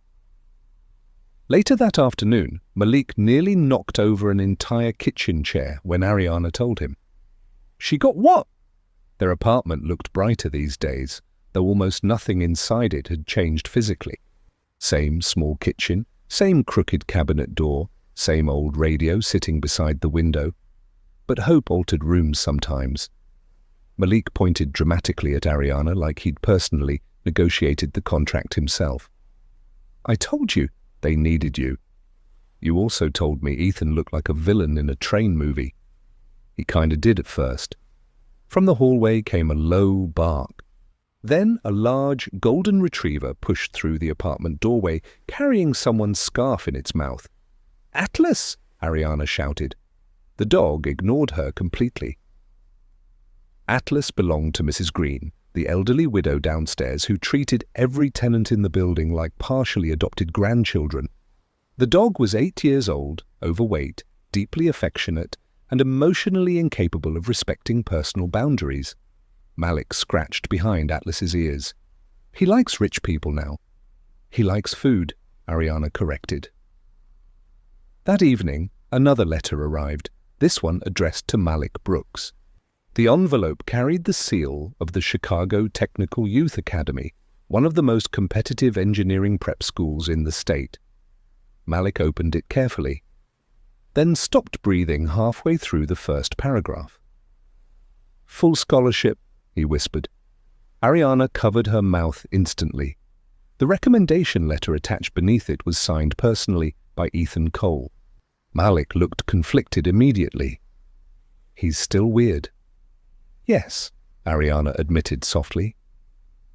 Later that afternoon, Malik nearly knocked over an entire kitchen chair when Ariana told him. "She got what?" Their apartment looked brighter these days, though almost nothing inside it had changed physically. Same small kitchen, same crooked cabinet door, same old radio sitting beside the window. But hope altered rooms sometimes. Malik pointed dramatically at Ariana like he'd personally negotiated the contract himself. "I told you they needed you. You also told me Ethan looked like a villain in a train movie." He kinda did at first. From the hallway came a low bark. Then a large golden retriever pushed through the apartment doorway, carrying someone's scarf in its mouth. "Atlas!" Ariana shouted. The dog ignored her completely. Atlas belonged to Mrs. Green, the elderly widow downstairs who treated every tenant in the building like partially adopted grandchildren. The dog was 8 years old, overweight, deeply affectionate and emotionally incapable of respecting personal boundaries. Malik scratched behind Atlas's ears. He likes rich people now. He likes food, Ariana corrected. That evening, another letter arrived, this one addressed to Malik Brooks. The envelope carried the seal of the Chicago Technical Youth Academy, one of the most competitive engineering prep schools in the state. Malik opened it carefully, then stopped breathing halfway through the first paragraph. "Full scholarship," he whispered. Ariana covered her mouth instantly. The recommendation letter attached beneath it was signed personally by Ethan Cole. Malik looked conflicted immediately. "He's still weird." "Yes," Ariana admitted softly,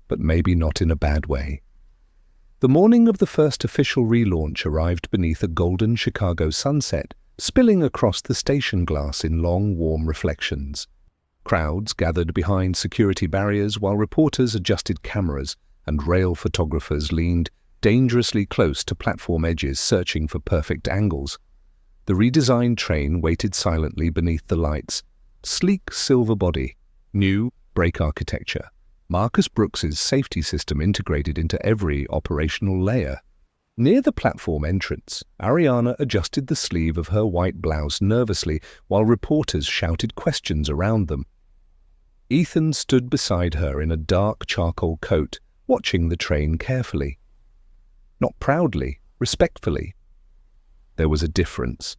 "but maybe not in a bad way." The morning of the first official relaunch arrived beneath a golden Chicago sunset, spilling across the station glass in long, warm reflections. Crowds gathered behind security barriers while reporters adjusted cameras and rail photographers leaned dangerously close to platform edges searching for perfect angles. The redesigned train waited silently beneath the lights. Sleek silver body, new brake architecture, Marcus Brooks's safety system integrated into every operational layer. Near the platform entrance, Ariana adjusted the sleeve of her white blouse nervously while reporters shouted questions around them. Ethan stood beside her in a dark charcoal coat, watching the train carefully. Not proudly, respectfully. There was a difference.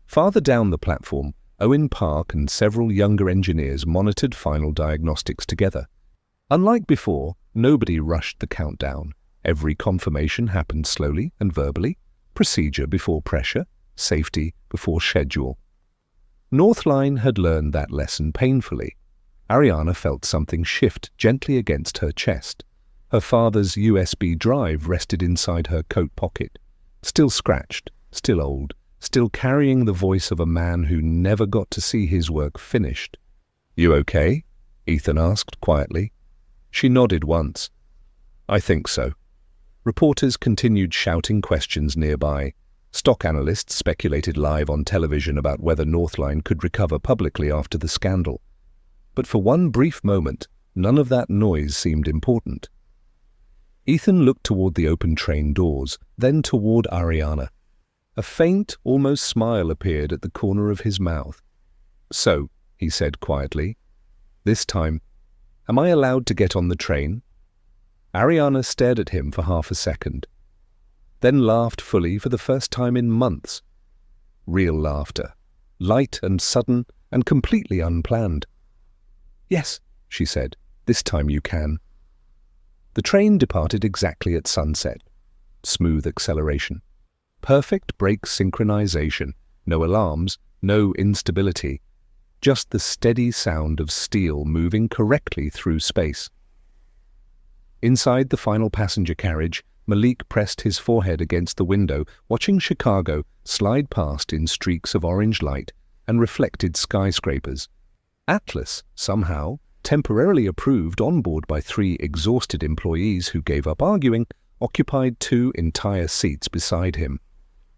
Farther down the platform, Owen Park and several younger engineers monitored final diagnostics together. Unlike before, nobody rushed the countdown. Every confirmation happened slowly and verbally, procedure before pressure, safety before schedule. Northline had learned that lesson painfully. Ariana felt something shift gently against her chest. Her father's USB drive rested inside her coat pocket, still scratched, still old, still carrying the voice of a man who never got to see his work finished. "You okay?" Ethan asked quietly. She nodded once. "I think so." Reporters continued shouting questions nearby. Stock analysts speculated live on television about whether Northline could recover publicly after the scandal. But for one brief moment, none of that noise seemed important. Ethan looked toward the open train doors, then toward Ariana. A faint, almost smile appeared at the corner of his mouth. "So," he said quietly, "this time, am I allowed to get on the train?" Ariana stared at him for half a second, then laughed fully for the first time in months. Real laughter, light and sudden and completely unplanned. "Yes," she said, "this time you can." The train departed exactly at sunset. Smooth acceleration. Perfect brake synchronization. No alarms, no instability. Just the steady sound of steel moving correctly through space. Inside the final passenger carriage, Malik pressed his forehead against the window, watching Chicago slide past in streaks of orange light and reflected skyscrapers. Atlas, somehow, temporarily approved on board by 3 exhausted employees who gave up arguing, occupied 2 entire seats beside him.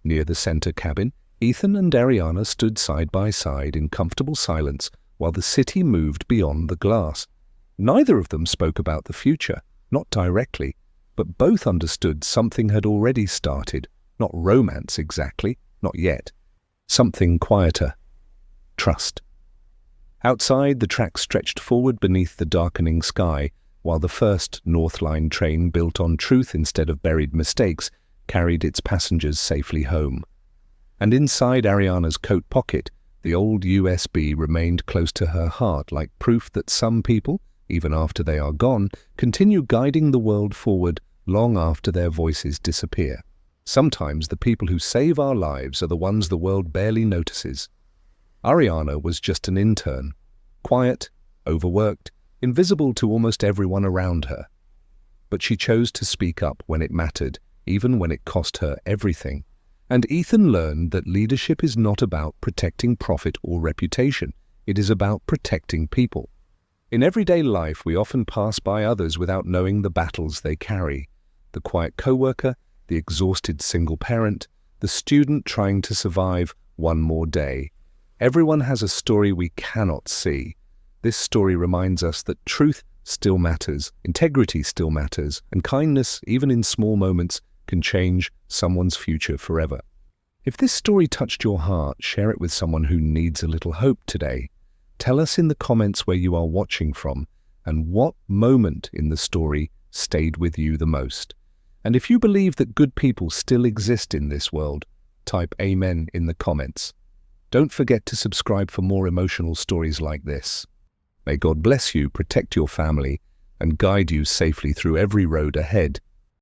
Near the center cabin, Ethan and Ariana stood side by side in comfortable silence while the city moved beyond the glass. Neither of them spoke about the future, not directly, but both understood something had already started, not romance exactly, not yet. Something quieter. Trust. Outside, the tracks stretched forward beneath the darkening sky, while the first Northline train built on truth instead of buried mistakes carried its passengers safely home. And inside Ariana's coat pocket, the old USB remained close to her heart like proof that some people, even after they are gone, continue guiding the world forward long after their voices disappear. Sometimes the people who save our lives are the ones the world barely notices. Ariana was just an intern, quiet, overworked, invisible to almost everyone around her. But she chose to speak up when it mattered, even when it cost her everything. And Ethan learned that leadership is not about protecting profit or reputation. It is about protecting people. In everyday life, we often pass by others without knowing the battles they carry. The quiet coworker, the exhausted single parent, the student trying to survive, one more day. Everyone has a story we cannot see. This story reminds us that truth still matters, integrity still matters, and kindness, even in small moments, can change someone's future forever. If this story touched your heart, share it with someone who needs a little hope today. Tell us in the comments where you are watching from and what moment in the story stayed with you the most. And if you believe that good people still exist in this world, type Amen in the comments. Don't forget to subscribe for more emotional stories like this. May God bless you, protect your family, and guide you safely through every road ahead.